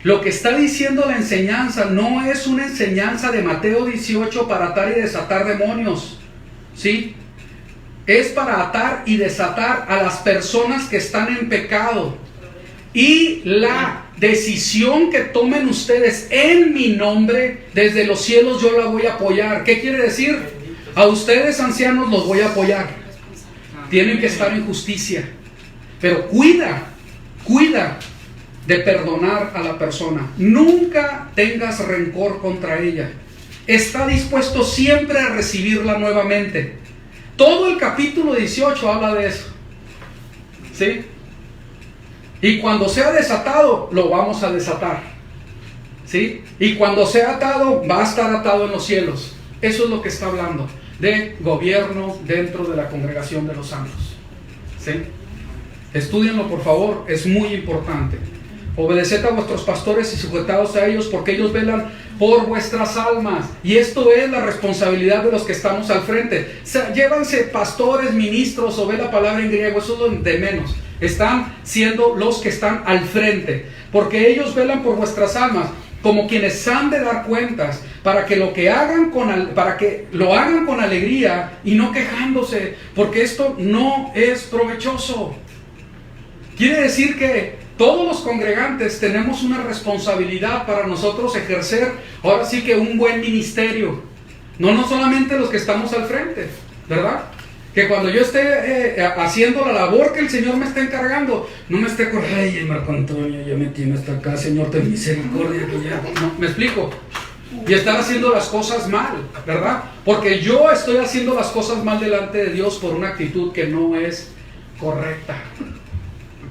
Lo que está diciendo la enseñanza no es una enseñanza de Mateo 18 para atar y desatar demonios, ¿sí? Es para atar y desatar a las personas que están en pecado. Y la decisión que tomen ustedes en mi nombre, desde los cielos yo la voy a apoyar. ¿Qué quiere decir? A ustedes, ancianos, los voy a apoyar. Tienen que estar en justicia. Pero cuida de perdonar a la persona. Nunca tengas rencor contra ella. Está dispuesto siempre a recibirla nuevamente. Todo el capítulo 18 habla de eso. ¿Sí? Y cuando sea desatado, lo vamos a desatar. ¿Sí? Y cuando sea atado, va a estar atado en los cielos. Eso es lo que está hablando. De gobierno dentro de la congregación de los santos. ¿Sí? Estúdienlo, por favor. Es muy importante. Obedeced a vuestros pastores y sujetaos a ellos, porque ellos velan por vuestras almas. Y esto es la responsabilidad de los que estamos al frente. O sea, llévanse pastores, ministros, o ve la palabra en griego, eso es lo de menos. Están siendo los que están al frente, porque ellos velan por vuestras almas, como quienes han de dar cuentas, para que lo hagan con alegría y no quejándose, porque esto no es provechoso. Quiere decir que todos los congregantes tenemos una responsabilidad para nosotros ejercer, ahora sí que un buen ministerio. No solamente los que estamos al frente, ¿verdad? Que cuando yo esté haciendo la labor que el Señor me está encargando, no me esté corriendo, ay, Marco Antonio, ya me tiene hasta acá, Señor, ten misericordia, que ya... No, ¿me explico? Y estar haciendo las cosas mal, ¿verdad? Porque yo estoy haciendo las cosas mal delante de Dios por una actitud que no es correcta.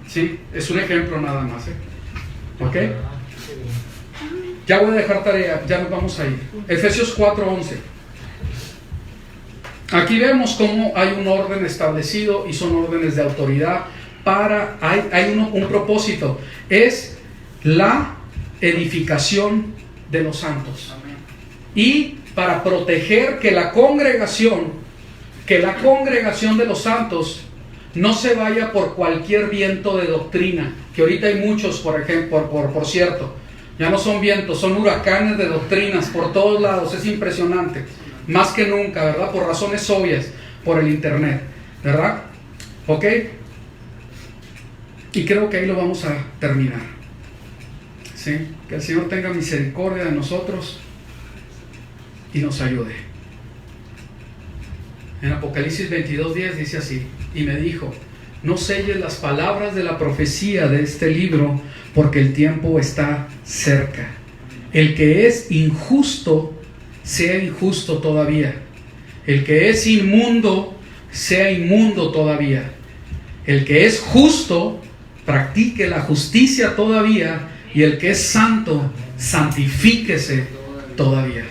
Sí, es un ejemplo nada más, ¿ok? Ya voy a dejar tarea, ya nos vamos a ir. Efesios 4:11. Aquí vemos cómo hay un orden establecido y son órdenes de autoridad hay un propósito. Es la edificación de los santos. Y para proteger que la congregación de los santos no se vaya por cualquier viento de doctrina, que ahorita hay muchos, por ejemplo, por cierto, ya no son vientos, son huracanes de doctrinas por todos lados, es impresionante, más que nunca, ¿verdad? Por razones obvias, por el internet, ¿verdad? ¿Ok? Y creo que ahí lo vamos a terminar, ¿sí? Que el Señor tenga misericordia de nosotros y nos ayude. En Apocalipsis 22:10 dice así: y me dijo, no selles las palabras de la profecía de este libro, porque el tiempo está cerca. El que es injusto, sea injusto todavía. El que es inmundo, sea inmundo todavía. El que es justo, practique la justicia todavía. Y el que es santo, santifíquese todavía.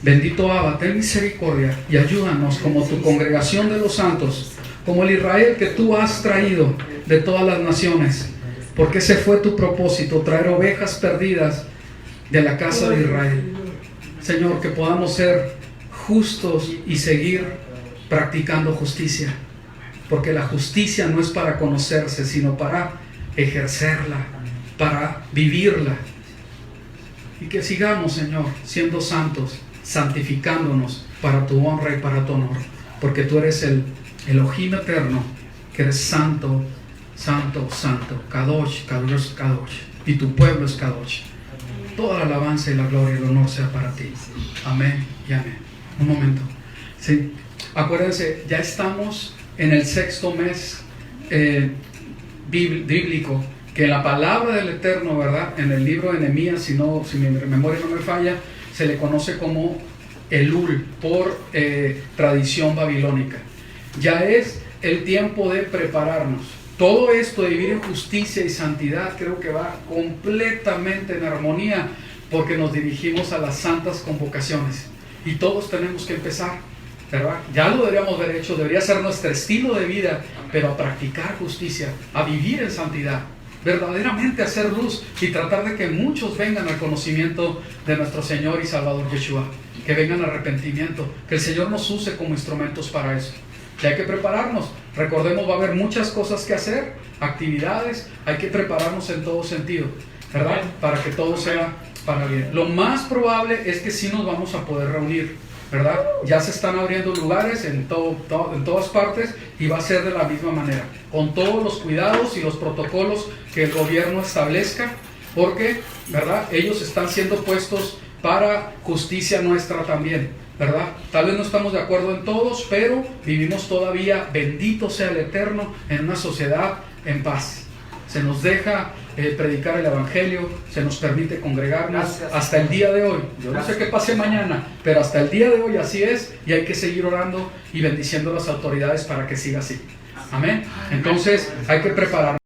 Bendito Abba, ten misericordia y ayúdanos como tu congregación de los santos, como el Israel que tú has traído de todas las naciones, porque ese fue tu propósito, traer ovejas perdidas de la casa de Israel. Señor, que podamos ser justos y seguir practicando justicia, porque la justicia no es para conocerse, sino para ejercerla, para vivirla. Y que sigamos, Señor, siendo santos, santificándonos para tu honra y para tu honor, porque tú eres el Elohim eterno, que eres santo, santo, santo, Kadosh, Kadosh, Kadosh, y tu pueblo es Kadosh. Toda la alabanza y la gloria y el honor sea para ti. Amén y amén. Un momento. Sí. Acuérdense, ya estamos en el 6º mes bíblico, que la palabra del Eterno, ¿verdad? En el libro de Nehemías, si mi memoria no me falla, se le conoce como Elul por tradición babilónica. Ya es el tiempo de prepararnos. Todo esto de vivir en justicia y santidad creo que va completamente en armonía, porque nos dirigimos a las santas convocaciones y todos tenemos que empezar, ¿verdad? Ya lo deberíamos haber hecho, debería ser nuestro estilo de vida, pero a practicar justicia, a vivir en santidad, verdaderamente hacer luz y tratar de que muchos vengan al conocimiento de nuestro Señor y Salvador Yeshua, que vengan al arrepentimiento, que el Señor nos use como instrumentos para eso. Y hay que prepararnos. Recordemos, va a haber muchas cosas que hacer, actividades, hay que prepararnos en todo sentido, ¿verdad? Para que todo sea para bien. Lo más probable es que sí nos vamos a poder reunir, ¿verdad? Ya se están abriendo lugares en todas partes, y va a ser de la misma manera, con todos los cuidados y los protocolos que el gobierno establezca, porque, ¿verdad? Ellos están siendo puestos para justicia nuestra también, ¿verdad? Tal vez no estamos de acuerdo en todos, pero vivimos todavía, bendito sea el Eterno, en una sociedad en paz. Se nos deja predicar el Evangelio, se nos permite congregarnos hasta el día de hoy. Yo no sé qué pase mañana, pero hasta el día de hoy así es, y hay que seguir orando y bendiciendo a las autoridades para que siga así. Amén. Entonces hay que prepararnos.